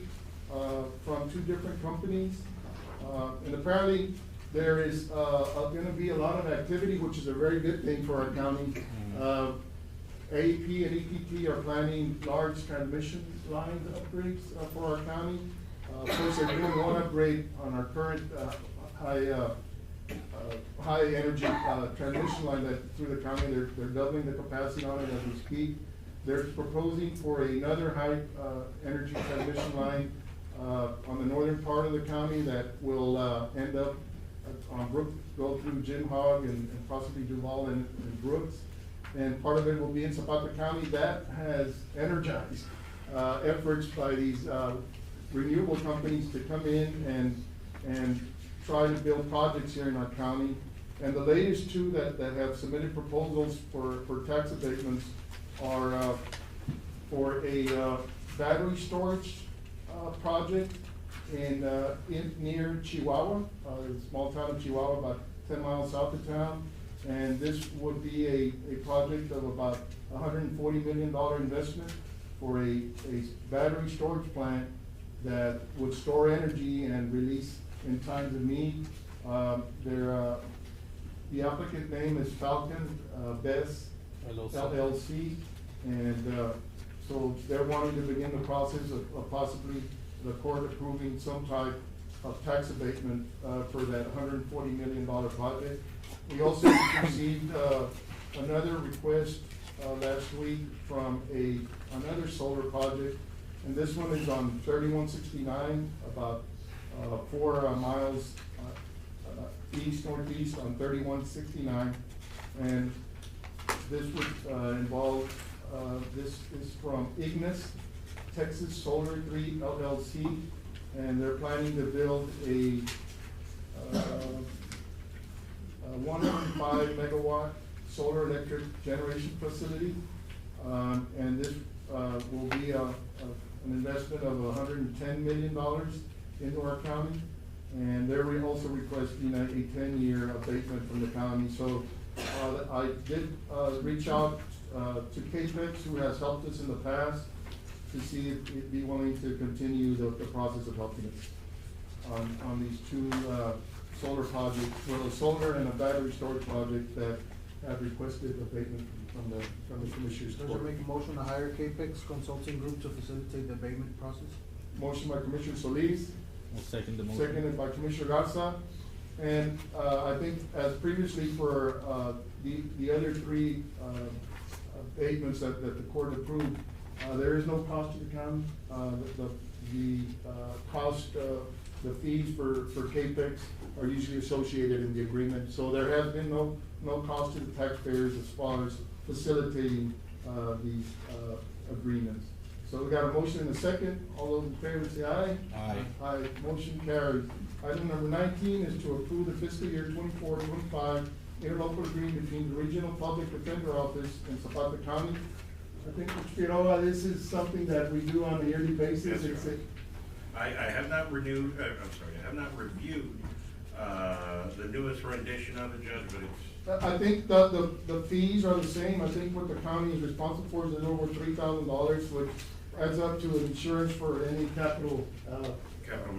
from 2 different companies. And apparently, there is gonna be a lot of activity, which is a very good thing for our county. AEP and EPT are planning large transmission line upgrades for our county. Of course, they're doing one upgrade on our current high energy transmission line that through the county. They're doubling the capacity on it as we speak. They're proposing for another high energy transmission line on the northern part of the county that will end up on Brook, go through Jim Hogg and possibly Duval and Brooks. And part of it will be in Zapata County. That has energized efforts by these renewable companies to come in and try to build projects here in our county. And the latest 2 that have submitted proposals for tax abatements are for a battery storage project in near Chihuahua, a small town of Chihuahua, about 10 miles south of town. And this would be a project of about $140 million investment for a battery storage plant that would store energy and release in times of need. The applicant name is Falcon Bess LLC, and so they're wanting to begin the process of possibly the court approving some type of tax abatement for that $140 million project. We also received another request last week from another solar project, and this one is on 3169, about 4 miles east-northeast on 3169, and this would involve, this is from Ignis Texas Solar 3 LLC, and they're planning to build a 105 megawatt solar electric generation facility. And this will be an investment of $110 million into our county. And they're also requesting a 10-year abatement from the county. So I did reach out to Capex, who has helped us in the past, to see if he'd be willing to continue the process of helping us on these 2 solar projects, well, a solar and a battery storage project that have requested abatement from the Commissioners Does Court. it make a motion to hire Capex Consulting Group to facilitate the abatement process? Motion by Commissioner Solis, I'll second the motion. seconded by Commissioner Garza. And I think as previously for the other 3 abatements that the court approved, there is no cost to the county. The cost, the fees for Capex are usually associated in the agreement. So there has been no cost to the taxpayers as far as facilitating these agreements. So we got a motion and a second. All those in favor say aye. Aye. Aye, motion carries. Item number 19 is to approve the fiscal year 24-25 interlocal agreement between the Regional Public Defender Office and Zapata County. I think, Mr. Quiroga, this is something that we do on a yearly basis. Yes, It's sir. I have not renewed, I have not reviewed, the newest rendition of it, Judge, but it's, I think the fees are the same. I think what the county is responsible for is a little over $3,000, which adds up to insurance for any capital capital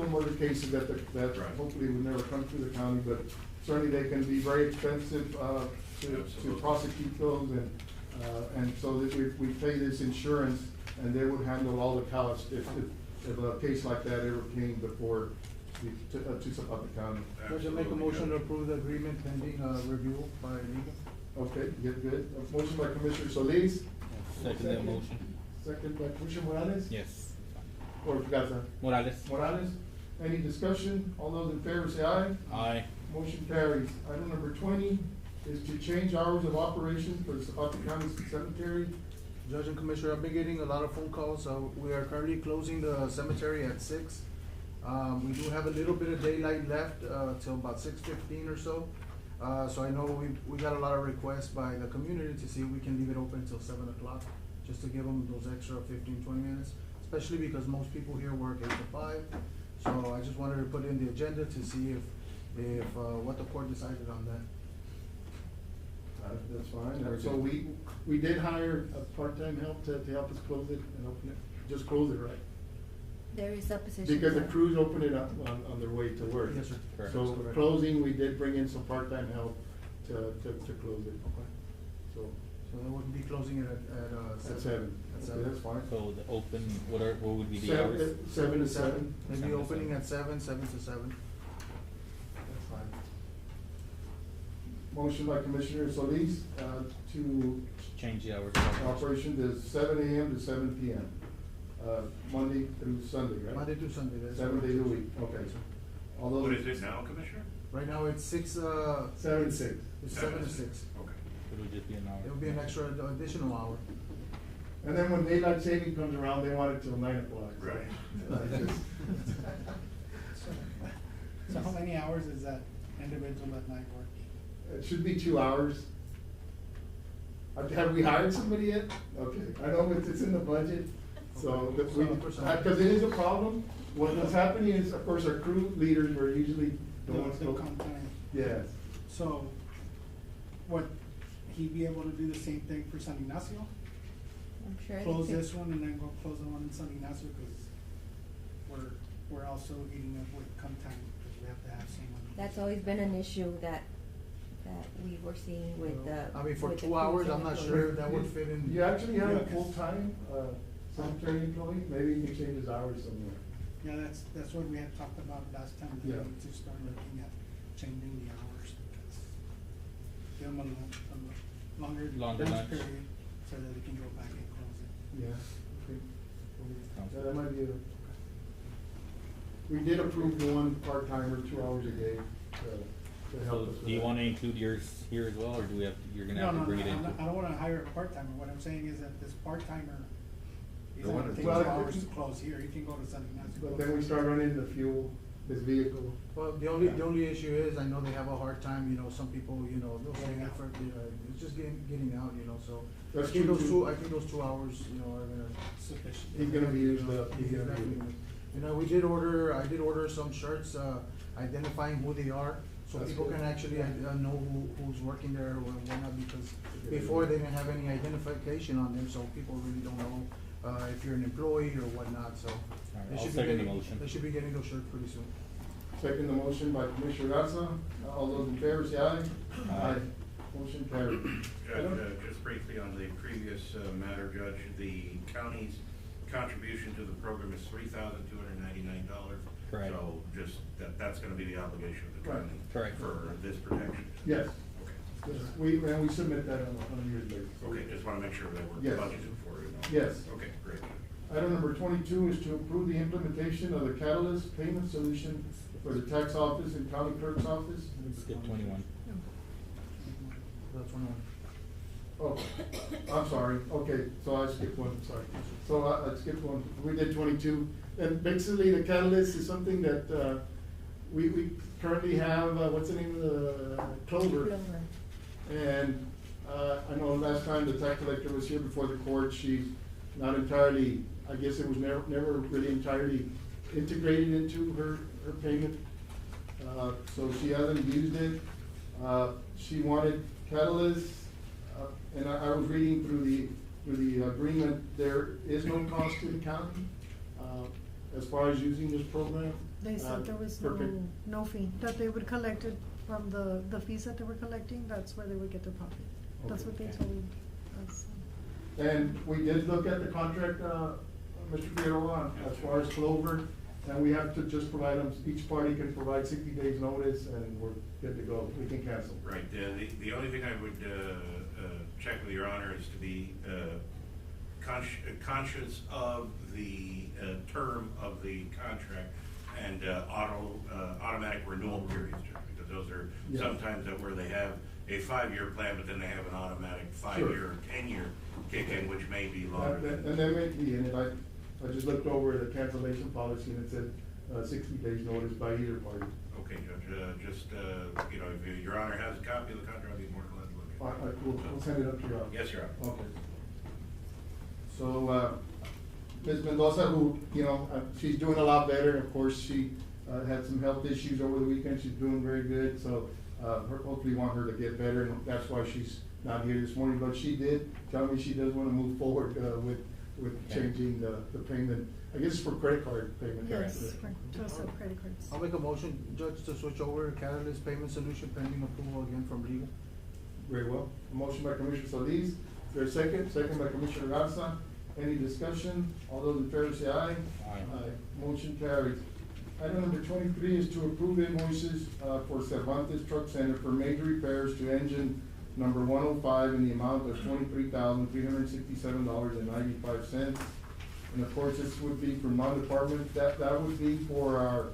murder case. cases that Right. hopefully would never come through the county, but certainly they can be very expensive, to Absolutely. prosecute those, and so that we pay this insurance, and they would handle all the costs if a case like that ever came before to Zapata County. Judge, I make a motion to approve the agreement pending, review by legal. Okay, good. A motion by Commissioner Solis. Second that motion. Second by Commissioner Morales? Yes. Or Garza? Morales. Morales, any discussion? All those in favor say aye. Aye. Motion carries. Item number 20 is to change hours of operation for the Zapata County Cemetery. Judge and Commissioner, I've been getting a lot of phone calls. We are currently closing the cemetery at 6. We do have a little bit of daylight left, till about 6:15 or so. So I know we got a lot of requests by the community to see if we can leave it open till 7 o'clock, just to give them those extra 15, 20 minutes, especially because most people here work 8 to 5. So I just wanted to put in the agenda to see if what the court decided on that. That's fine. So we did hire a part-time help to help us close it and open it. Just close it, right? There is a position. Because the for- crews open it up on their way to work. Yes, sir. Correct. So That's correct. closing, we did bring in some part-time help to close it. Okay. So, So they would be closing it at at 7. At Okay, that's fine. So the open, what would be the Seven- hours? 7 to 7. Maybe 7 to opening 7. at 7 to 7. That's fine. Motion by Commissioner Solis, to Change the hours. operation to 7 AM to 7 PM, Monday through Sunday, right? Monday to Sunday, that's 7 days a correct. week, okay. All those. What is it now, Commissioner? Right now, it's 6, 7 to 6. it's 7 to 6. Okay. It would just be an hour. It'll be an extra additional hour. And then when daylight saving comes around, they want it till 9 o'clock. so- Right. So how many hours is that individual at night working? It should be 2 hours. Have we hired somebody yet? Okay, I know it's in the budget, so, because it is a problem. What's happening is, of course, our crew leaders were usually the ones. The complaint. Yes. So, would he be able to do the same thing for San Ignacio? I'm sure. they Close could- this one and then go close the one in San Ignacio, because we're also eating up with come time, because we have to have someone. That's always been an issue that we were seeing with the. I mean, for with the 2 hours, crews I'm not and sure employees. that would fit in. You actually have a Yes. full-time, cemetery employee, maybe you can change his hours somewhere. Yeah, that's what we had talked about last time, that we Yeah. need to start looking at changing the hours, because give them a longer Longer lunch lunch. period, so that they can go back and close it. Yeah, okay. Sounds Yeah, that might be we did approve one part-timer, 2 hours a day, to help So us with do you that. wanna include yours here as well, or do we have, you're gonna No, have to no, bring it no, in? I don't wanna hire a part-timer, what I'm saying is that this part-timer, he's The not one gonna that- take Well, 2 hours to close here, he can go to San Ignacio. But then we start running the fuel, this vehicle. Well, the only issue is, I know they have a hard time, some people, they'll say Getting that out. for, it's just getting out, so. That's I think true, those too. 2 hours, are gonna. Sufficient. He's gonna be used up. He's He's gonna be definitely- used. I did order some shirts, identifying who they are, so That's people good. can actually, know who's working there or whatnot, because before they didn't have any identification on them, so people really don't know, if you're an employee or whatnot, so. Alright, they I'll should be second the getting- motion. They should be getting those shirts pretty soon. Second the motion by Commissioner Garza, all those in favor say aye. Aye. Motion carried. Judge, just briefly on the previous matter, Judge, the county's contribution to the program is $3,299. Correct. So just, that's gonna be the obligation of the Right. county. Correct. For this protection. Yes. Okay. Yes, we submit that on a yearly basis. Okay, just wanna make sure that we're Yes. budgeted for it. Yes. Okay, great. Item number 22 is to approve the implementation of the Catalyst payment solution for the tax office and county clerk's office. Skip 21. That's one. Oh, I'm sorry, okay, so I skipped one, sorry. So I skipped one, we did 22. And basically, the catalyst is something that, we currently have, what's the name of the, Clover. And, I know last time the tax collector was here before the court, she's not entirely, I guess it was never really entirely integrated into her payment. So she hasn't used it. She wanted catalyst, and I was reading through the agreement, there is no cost to the county, as far as using this program. They said there was for pic- no fee, that they would collect it from the fees that they were collecting, that's where they would get their profit. That's what they told us. And we did look at the contract, Mr. Figueroa, as far as Clover, and we have to just provide them, each party can provide 60 days notice, and we're good to go, we can cancel. Right, the only thing I would, check with your honor is to be, conscious of the, term of the contract and, automatic renewal periods, because those are Yeah. sometimes that where they have a 5-year plan, but then they have an automatic 5-year, 10-year kick-in, which may be longer. And there may be, and I just looked over the cancellation policy and it said, 60 days notice by either party. Okay, Judge, just, you know, if your honor has a copy of the contract, I'd be more than glad to look at it. All right, we'll send it up to you. Yes, Your Honor. Okay. So, Ms. Mendoza, who, you know, she's doing a lot better. Of course, she, had some health issues over the weekend. She's doing very good, so, hopefully want her to get better, and that's why she's not here this morning. But she did tell me she does wanna move forward, with changing the payment. I guess it's for credit card payment. Yes, to accept credit cards. I'll make a motion, Judge, to switch over Catalyst Payment Solution pending approval again from legal. Very well. A motion by Commissioner Solis. Is there a second? Second by Commissioner Garza. Any discussion? All those in favor say aye. Aye. Motion carries. Item number 23 is to approve invoices, for Cervantes Truck Center for major repairs to engine number 105 in the amount of $23,367.95. And of course, this would be for non-department, that would be for our,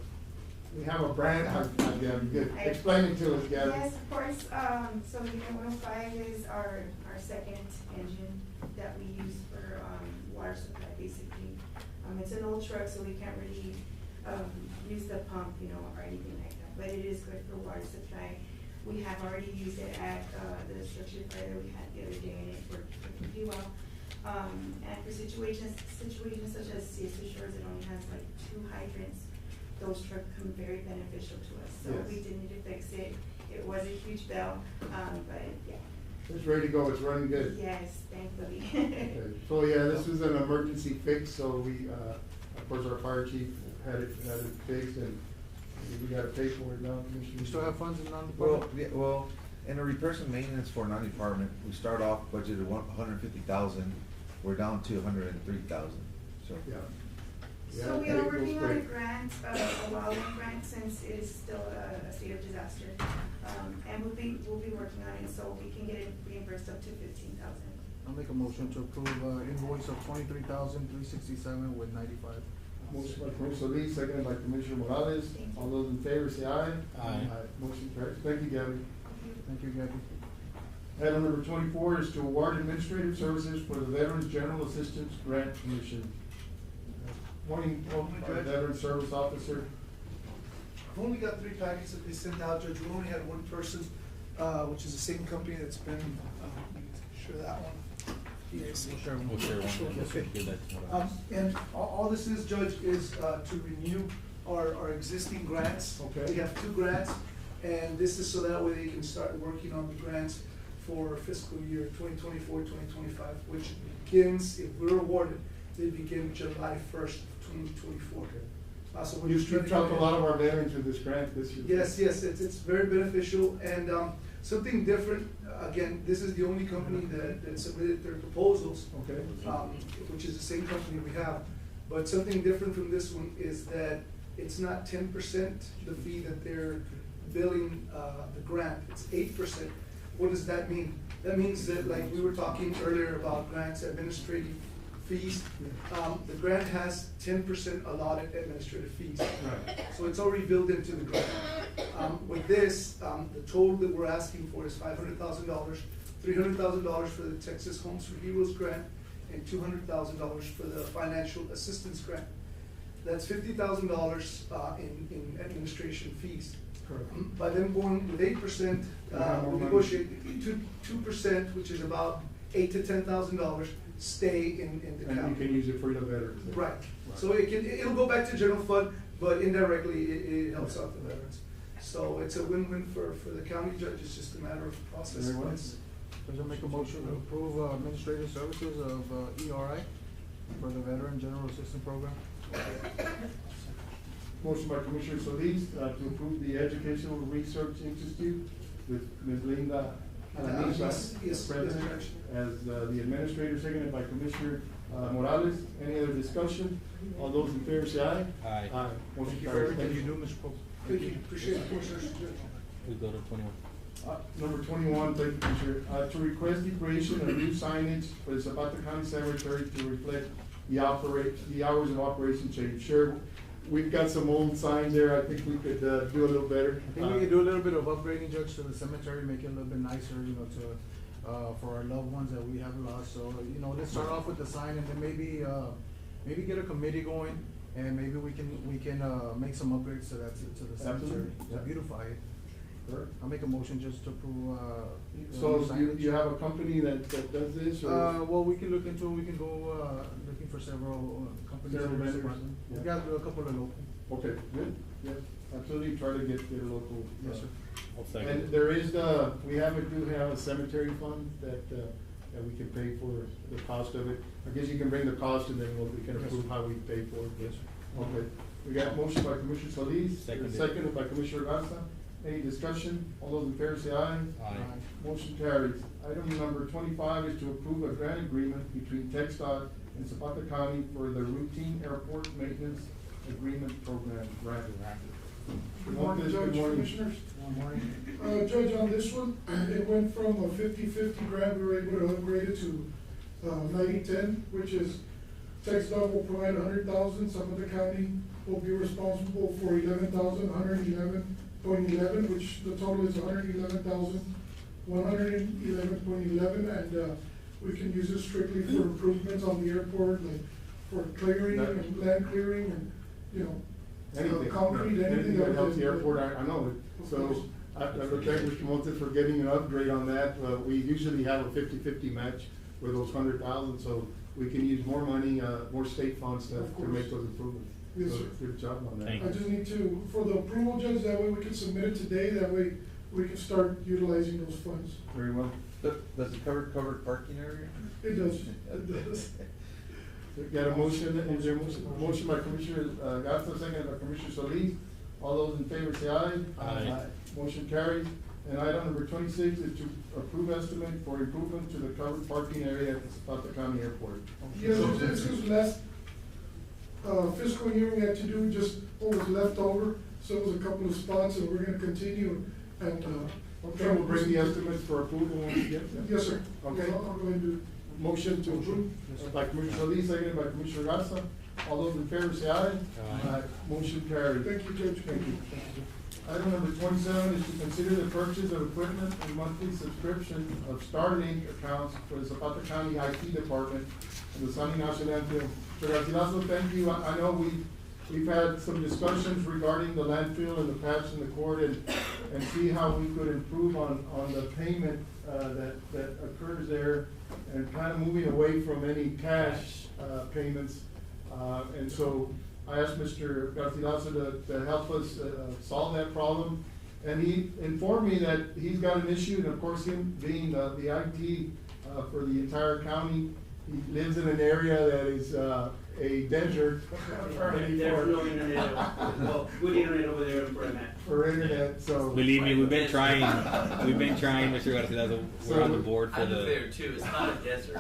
we have a brand, Gabby, good, explain it to us, Gabby. Yes, of course, so unit 105 is our second engine that we use for, water supply, basically. It's an old truck, so we can't really, use the pump, you know, or anything like that, but it is good for water supply. We have already used it at, the structure fire that we had the other day, and it worked pretty well. And for situations such as Siesta Shores, it only has like 2 hydrants. Those trucks come very beneficial to us, so Yes. we did need to fix it. It was a huge bill, but yeah. It's ready to go, it's running good. Yes, thankfully. Okay. So, yeah, this is an emergency fix, so we, of course, our fire chief had it fixed, and we gotta pay for it now, Commissioner. You still have funds in Well, non-department? yeah, well, in the repairs and maintenance for non-department, we start off budgeted 150,000, we're down to 103,000, so. Yeah. So we Yeah, are it goes working on a quick. grant, a wildland grant, since it is still a state of disaster. And we'll be working on it, so we can get it reimbursed up to 15,000. I'll make a motion to approve, invoice of $23,367 with 95. Motion by Commissioner Solis, seconded by Commissioner Morales. Thank you. All those in favor say aye. Aye. Motion carries. Thank you, Gabby. Thank you, Gabby. Item number 24 is to award administrative services for the Veterans General Assistance Grant Commission. Morning, our Veteran Service Officer. I've only got 3 packets that they sent out, Judge. We only had 1 person, which is the same company that's been, sure that one. Yes. We'll share one. Okay. Give that to one. And all this is, Judge, is to renew our existing grants. Okay. We have 2 grants, and this is so that way they can start working on the grants for fiscal year 2024, 2025, which begins, if we're awarded, they begin July 1st, 2024. So we're just trying You've to helped a get- lot of our veterans with this grant this year. Yes, it's very beneficial, and something different, again, this is the only company that submitted their proposals. Okay. Which is the same company we have, but something different from this one is that it's not 10% the fee that they're billing, the grant, it's 8%. What does that mean? That means that, like we were talking earlier about grants, administrative fees, the grant has 10% allotted administrative fees. Right. So it's already built into the grant. With this, the total that we're asking for is $500,000 $300,000 for the Texas Homes for Heroes grant, and $200,000 for the financial assistance grant. That's $50,000 in administration fees. Correct. By them going with 8%, we negotiate 2%, which is about $8,000 to $10,000, stay in the county. And you can use it for the veterans. Right, so it'll go back to general fund, but indirectly, it helps out the veterans. So it's a win-win for the county judge, it's just a matter of process. Very well. Does it make a motion to approve administrative services of ERI for the Veteran General Assistance Program? Motion by Commissioner Solis to approve the Educational Research Institute with Ms. Linda Alanis, Yes, President, Judge. as the administrator, seconded by Commissioner Morales. Any other discussion? All those in favor say aye. Aye. Motion Thank you for carries. everything you do, Mr. Pope. Thank you, appreciate it, Commissioners. We go to 21. Number 21, thank you, Commissioner. To request the creation of new signage for the Zapata County Cemetery to reflect the hours of operation change. Sure, we've got some old signs there, I think we could do a little better. I think we could do a little bit of upgrading, Judge, to the cemetery, make it a little bit nicer, you know, to, for our loved ones that we have lost. So, you know, let's start off with the sign and then maybe get a committee going and maybe we can make some upgrades to that, to the cemetery, Absolutely. to beautify it. Sure. I'll make a motion just to approve, So signage. you have a company that does this, or? Well, we can look into, we can go, looking for several companies. Several in this vendors, department. yeah. We got a couple of local. Okay, good, yes, absolutely, try to get a local. Yes, sir. I'll second. And there is do have a cemetery fund that we can pay for the cost of it. I guess you can bring the cost and then we can approve how we pay for it. Yes, sir. Okay, we got a motion by Commissioner Solis, Seconded. seconded by Commissioner Garza. Any discussion? All those in favor say aye. Aye. Motion carries. Item number 25 is to approve a grant agreement between TxDOT and Zapata County for the routine airport maintenance agreement program grant. Good morning, Judge, Commissioners. Good morning. Judge, on this one, it went from a 50-50 grant, we were able to upgrade it to 90-10, which is TxDOT will provide $100,000, Zapata County will be responsible for $11,111.11, which the total is $111,111.11, and we can use it strictly for improvements on the airport, like for clearing and land clearing and, you know, Anything, concrete, anything that helps is- the airport, I know it. Of So course. I would thank Mr. Montes for getting an upgrade on that. We usually have a 50-50 match with those 100,000, so we can use more money, more state funds to Of course. make those improvements. Yes, So sir. good job on that. Thank I just need to, for the approval, Judge, that way we can submit it today, that way we can start utilizing those funds. Very well. Does it cover covered parking area? It does, it does. We got a motion, is there a motion by Commissioner Garza, second by Commissioner Solis. All those in favor say aye. Aye. Motion carries. And item number 26 is to approve estimate for improvement to the covered parking area at the Zapata County Airport. Yes, this was last fiscal year, we had to do just what was left over, so it was a couple of spots, and we're gonna continue and, Okay, we'll bring the estimates for approval when we get them. Yes, sir. Okay. I'll go ahead and do. Motion to approve by Commissioner Solis, seconded by Commissioner Garza. All those in favor say aye. Aye. Motion carried. Thank you, Judge. Thank you. Item number 27 is to consider the purchase of equipment and monthly subscription of Starlink accounts for the Zapata County IT Department and the San Ignacio landfill. So Garcilaso, thank you. I know we've had some discussions regarding the landfill and the patch in the court and see how we could improve on the payment that occurs there and kind of moving away from any cash payments. And so I asked Mr. Garcilaso to help us solve that problem. And he informed me that he's got an issue, and of course, him being the IT for the entire county, he lives in an area that is a desert. There's no internet, well, good internet over there for that. For internet, so. Believe me, we've been trying, Mr. Garcia, we're on the board for I'm the. there too, it's not a desert.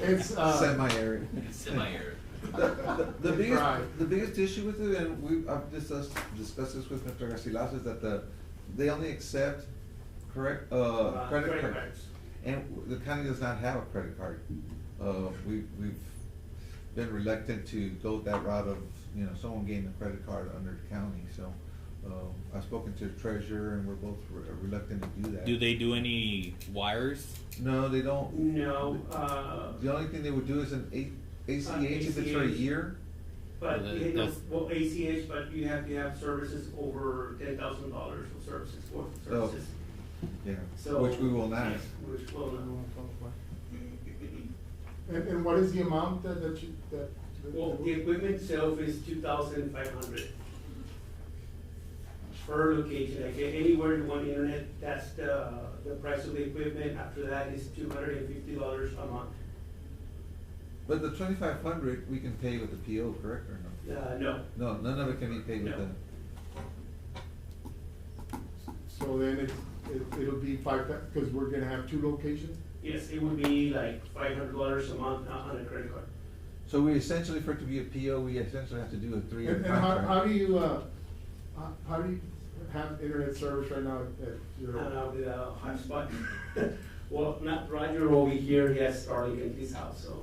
It's, Semi-area. It's semi-arid. The biggest issue with it, and I've discussed this with Mr. Garcilaso, is that they only accept credit cards. And the county does not have a credit card. We've been reluctant to go that route of, someone getting a credit card under the county, so, I've spoken to the treasurer and we're both reluctant to do that. Do they do any wires? No, they don't. No, The only thing they would do is an ACH if it's for a ACH. year. but Well, you know, that's- well, ACH, but you have to have services over $10,000 for services, for services. Yeah, So. which we will not. Yes, which will not. And what is the amount that you, Well, the equipment itself is 2,500 per location. Like anywhere you want internet, that's the price of the equipment. After that is $250 a month. But the 2,500 we can pay with the PO, correct or no? No. No, none of it can be paid with No. the. so then it'll be because we're gonna have two locations? Yes, it would be like $500 a month on a credit card. So we essentially, for it to be a PO, we essentially have to do a 3-year And contract. how do you have internet service right now at your? With a hotspot. Well, not Roger over here, he has Starlink in his house, so.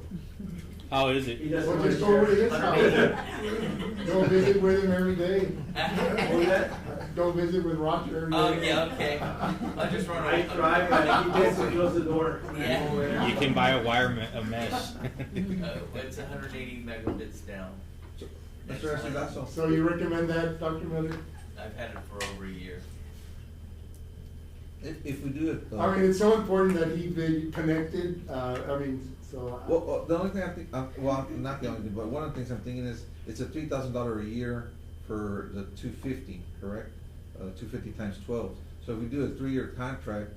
How is it? He doesn't Well, want just to go over to share. his house. Go visit with him every day. What was that? Go visit with Roger every day. Oh, yeah, okay. I'll just run I away. try, but he gets to close the door. Yeah. You can buy a a mesh. It's 180 megabits down. That's Mr. Escobedo. So you recommend that, Dr. Miller? I've had it for over a year. If we do it. I mean, it's so important that he be connected, I mean, so. Well, the only thing I think, well, not the only thing, but one of the things I'm thinking is, it's a $3,000 a year for the 250, correct? 250 times 12. So if we do a 3-year contract,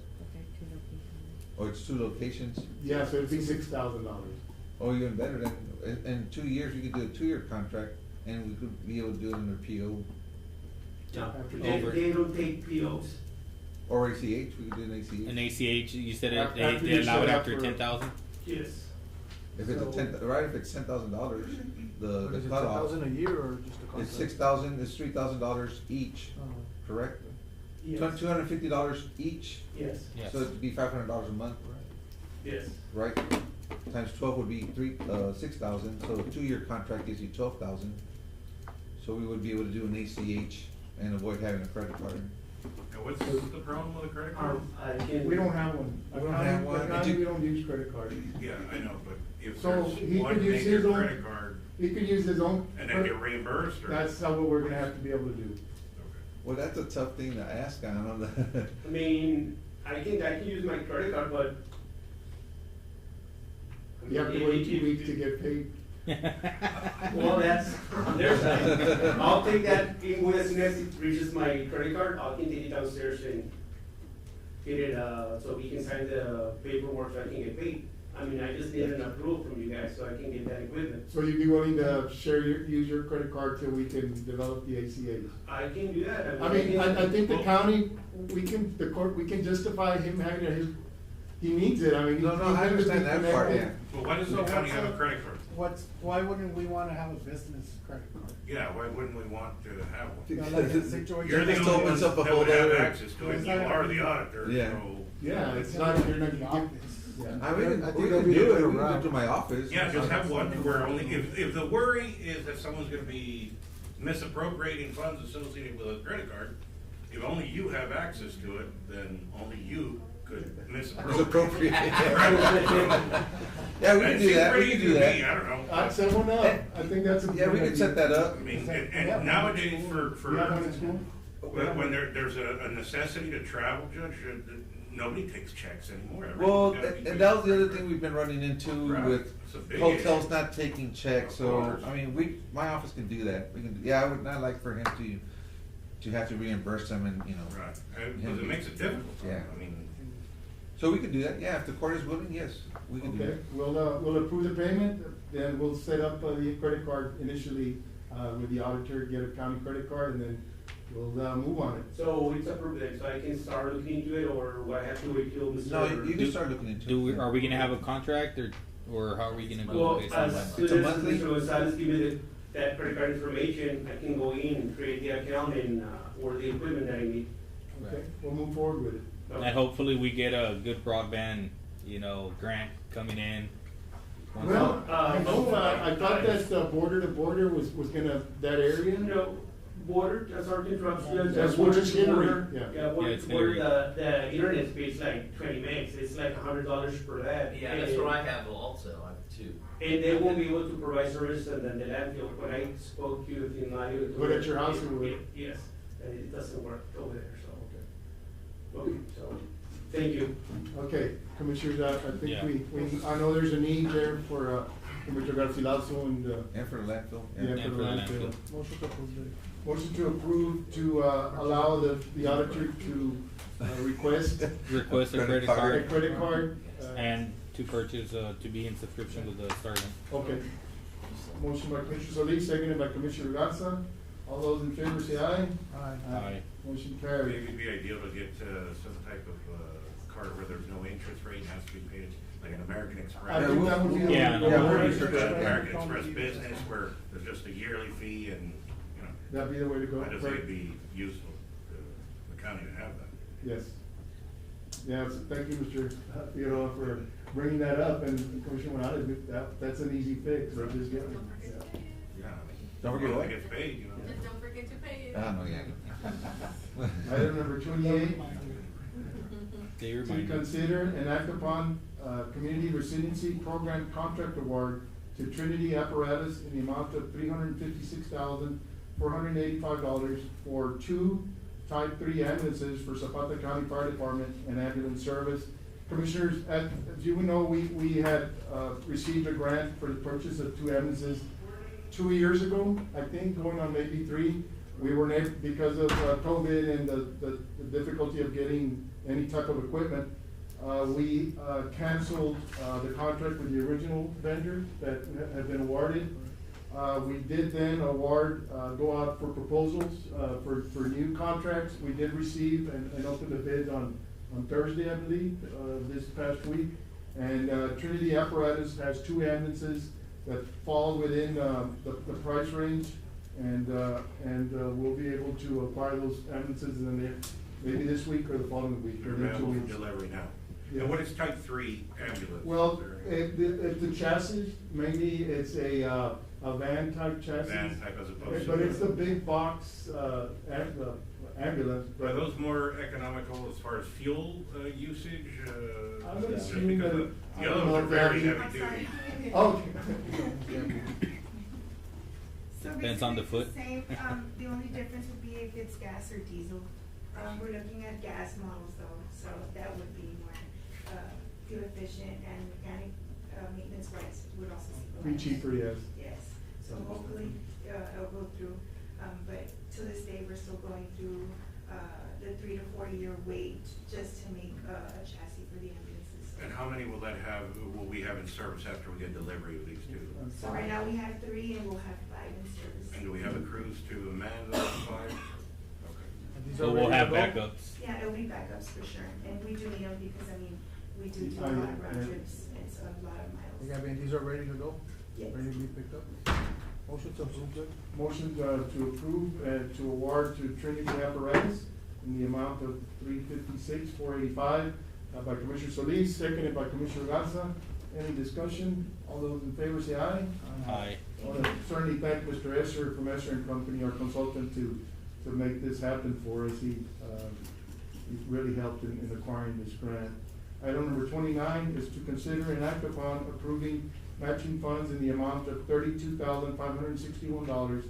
or it's 2 locations, Yeah, so it'd be $6,000. or even better, then, in 2 years, we could do a 2-year contract, and we could be able to do it under PO, No, Over. they don't take POs. or ACH, we could do an ACH. An ACH, you said After they you allow it set up after for- 10,000? Yes. If it's a if it's $10,000, the But is it cutoff, 10,000 a year or just a contract? it's $6,000, it's $3,000 each, correct? Yes. $250 each, Yes. Yes. so it'd be $500 a month, Yes. right? Times 12 would be 6,000, so a 2-year contract gives you 12,000. So we would be able to do an ACH and avoid having a credit card. Now, what's the problem with a credit card? I can. We don't have one. We don't have one. We don't use credit cards. Yeah, I know, but if So there's he one could use major his own, credit card he could use his own. and then get reimbursed, or? That's not what we're gonna have to be able to do. Okay. Well, that's a tough thing to ask on. I mean, I can use my credit card, but. I You have to mean, wait 2 weeks to get paid. Well, that's, I'll take that invoice as soon as it reaches my credit card, I can take it downstairs and get it, so we can sign the paperwork so I can get paid. I mean, I just need an approval from you guys so I can get that equipment. So you'd be willing to use your credit card till we can develop the ACH? I can do that. I mean, I think the county, we can justify him having he needs it, I mean. No, I understand that part, yeah. Well, why doesn't the county have a credit card? Why wouldn't we wanna have a business credit card? Yeah, why wouldn't we want to have one? You know, like a situation- You're the Just only opens ones up a that whole would have other- access to it, you are the auditor, Yeah. so. Yeah, it's not, you're not The gonna office. get, yeah. I mean, I think we that'd can be the do it, better we can do route. it to my office. Yeah, just have one where only, if the worry is that someone's gonna be misappropriating funds associated with a credit card, if only you have access to it, then only you could misappropriate. Misappropriate. Yeah, we can do that, we can do that. I don't know. I'd set one up, I think that's a. Yeah, we can set that up. I mean, and nowadays for, You have one in school? when there's a necessity to travel, Judge, nobody takes checks anymore. Well, Everything's gotta be and that was the other credit thing we've been running into Right. with It's a big hotels issue. not taking checks, Of so, course. I mean, my office can do that. We can, I would not like for him to have to reimburse them and, Right, because it makes it difficult. Yeah. I mean, So we can do that, yeah, if the court is willing, yes, we can do Okay, that. we'll approve the payment, then we'll set up the credit card initially, with the auditor, get a county credit card, and then we'll, move on it. So it's approved then, so I can start looking into it, or what I have to wait till Mr. No, you can start looking into it. Are we gonna have a contract or how are we gonna go Well, based on as that? soon It's a as monthly? Mr. Gonzalez give me that credit card information, I can go in and create the account and, order the equipment that I need. Okay, we'll move forward with it. And hopefully we get a good broadband, grant coming in. Well, I know, I thought that border to border was gonna, that area. No, border, Sergeant Trucks, That's what it's Henry, yeah. Yeah, Yeah, where, it's where Henry. the internet speed's like 20 megs, it's like $100 per that. Yeah, that's what I have also, I have two. And they won't be able to provide service, and then the landfill, when I spoke to the Mario. But at your house it would? Yes, and it doesn't work over there, so. Okay, so, thank you. Okay, Commissioners, I think Yeah. I know there's a need there for, Commissioner Garcilaso and, And for the landfill? yeah, for the landfill. Motion to approve. Motion to approve to, allow the auditor to, request Request a credit a card credit card. and to purchase, to be in subscription with the Starlink. Okay. Motion by Commissioner Solis, seconded by Commissioner Garza. All those in favor say aye. Aye. Motion Maybe carried. it'd be ideal to get some type of card where there's no interest rate, has to be paid, like an American Express. I think that would be. Yeah, the- no, the- American Express business where there's just a yearly fee and, you know. That'd be the way to go. I just think it'd be useful to the county to have that. Yes. Yeah, so thank you, Mr. Figueroa, for bringing that up, and Commissioner Morales, that's an easy fix, so just get it. Yeah. Yeah, I mean, Don't forget everyone what? gets paid, you know. Just don't forget to pay it. No, yeah. Item number 28, They to remind you. consider and act upon, Community Resiliency Program Contract Award to Trinity Apparatus in the amount of $356,485 for 2 Type 3 ambulances for Zapata County Fire Department and ambulance service. Commissioners, as you know, we had, received a grant for the purchase of 2 ambulances 2 years ago, I think, going on maybe 3. We were able, because of COVID and the difficulty of getting any type of equipment, we canceled the contract with the original vendor that had been awarded. We did then award, go out for proposals for new contracts. We did receive and open the bid on Thursday, I believe, this past week. And Trinity Apparatus has 2 ambulances that fall within the price range. And we'll be able to acquire those ambulances in the maybe this week or the following week, or They're in 2 available for weeks. delivery now. Yeah. And what is type 3 ambulance? Well, it's the chassis, mainly it's a van type chassis. Van type as opposed to. But it's the big box, ambulance. Are those more economical as far as fuel usage? I would just assume because that- the I don't others know are if very that- heavy duty. Okay. So Depends on the basically foot. it's the same, the only difference would be if it's gas or diesel. We're looking at gas models though, so that would be more, fuel efficient and mechanic, maintenance wise would also Be cheaper, yes. Yes, so hopefully, it'll go through, but to this day, we're still going through, the 3 to 4 year wait just to make a chassis for the ambulances. And how many will that have, will we have in service after we get delivery of these 2? So right now we have 3 and we'll have 5 in service. And do we have a crews to man those 5? So we'll have backups. Yeah, it'll be backups for sure, and we do need them because, I mean, we do a lot of round trips, and so a lot of miles. Yeah, man, these are ready to go? Yes. Ready to be picked up? Motion to approve, Judge? Motion to approve and to award to Trinity Apparatus in the amount of $356,485 by Commissioner Solis, seconded by Commissioner Garza. Any discussion? All those in favor say aye. Aye. I want to certainly thank Mr. Esser from Esser and Company, our consultant, to make this happen for us. He's really helped in acquiring this grant. Item number 29 is to consider and act upon approving matching funds in the amount of $32,561,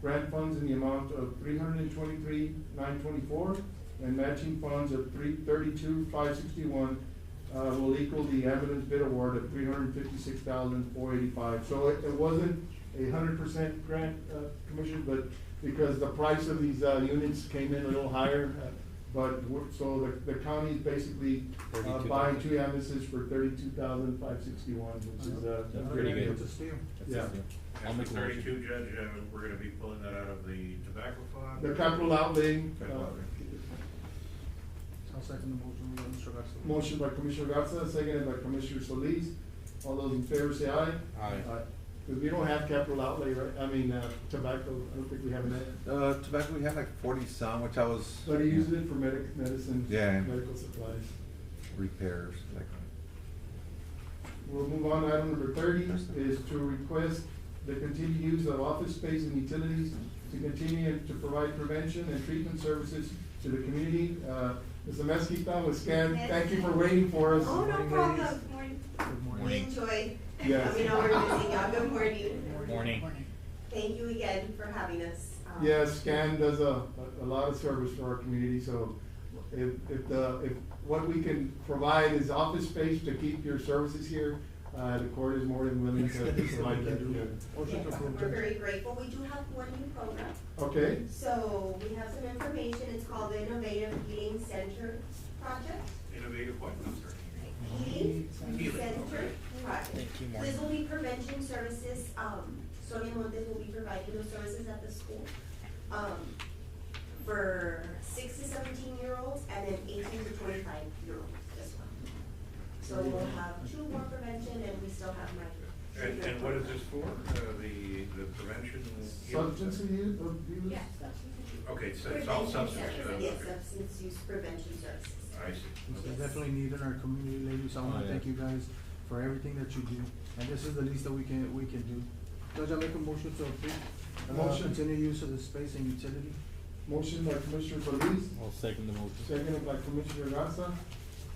grant funds in the amount of $323,924, and matching funds of $32,561 will equal the ambulance bid award of $356,485. So it wasn't 100% grant, Commissioner, but because the price of these units came in a little higher, so the county is basically buying 2 ambulances for $32,561, which is pretty good. It's a steal. Yeah. I'll And make for a motion. 32, Judge, we're gonna be pulling that out of the tobacco fund? The capital outlay. I'll second the motion, Mr. Garcia. Motion by Commissioner Garza, seconded by Commissioner Solis. All those in favor say aye. Aye. Because we don't have capital outlay, right? I mean, tobacco, I don't think we have that. Tobacco, we had like 40 some, which I was. But he uses it for medicine, Yeah. medical supplies. Repairs, like. We'll move on to item number 30, is to request the continued use of office space and utilities to continue to provide prevention and treatment services to the community. Ms. Mezquita with SCAN, thank you for waiting for us. Oh, no Morning, problem. ladies. Morning. Good We enjoyed. Yes. We know we're missing y'all. Good morning. Morning. Thank you again for having us. Yes, SCAN does a lot of service for our community, so if what we can provide is office space to keep your services here, the court is more than willing to provide that. Motion to approve, We're Judge. very grateful. We do have one new program. Okay, So we have some information. It's called the Innovative Healing Center Project. Innovative what, I'm sorry? Healing Healing, Center okay. Project. Thank you, Maureen. This will be prevention services. Sonia Montes will be providing those services at the school. For 6 to 17-year-olds and then 18 to 25-year-olds as well. So we'll have 2 more prevention and we still have my. And what is this for, the prevention? substance use, abuse? Yes, substance abuse. Okay, so it's all Prevention substance, services. Yes, okay. substance use prevention services. I see. This is definitely needed in our community, ladies. I wanna thank you guys for everything that you do. And this is the least that we can do. Judge, I make a motion to approve. Motion. Continue use of the space and utility. Motion by Commissioner Solis, I'll second the motion. seconded by Commissioner Garza.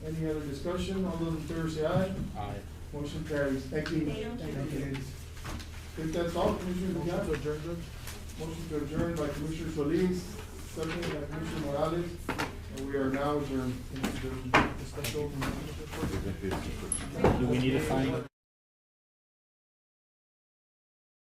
Any other discussion? All those in favor say aye. Aye. Motion carries. Thank you. Thank you. Thank you, ladies. If that's all, Commissioner Motion to Mejia. adjourn, Judge. Motion to adjourn by Commissioner Solis, seconded by Commissioner Morales. And we are now adjourned. Special. Do we need to sign?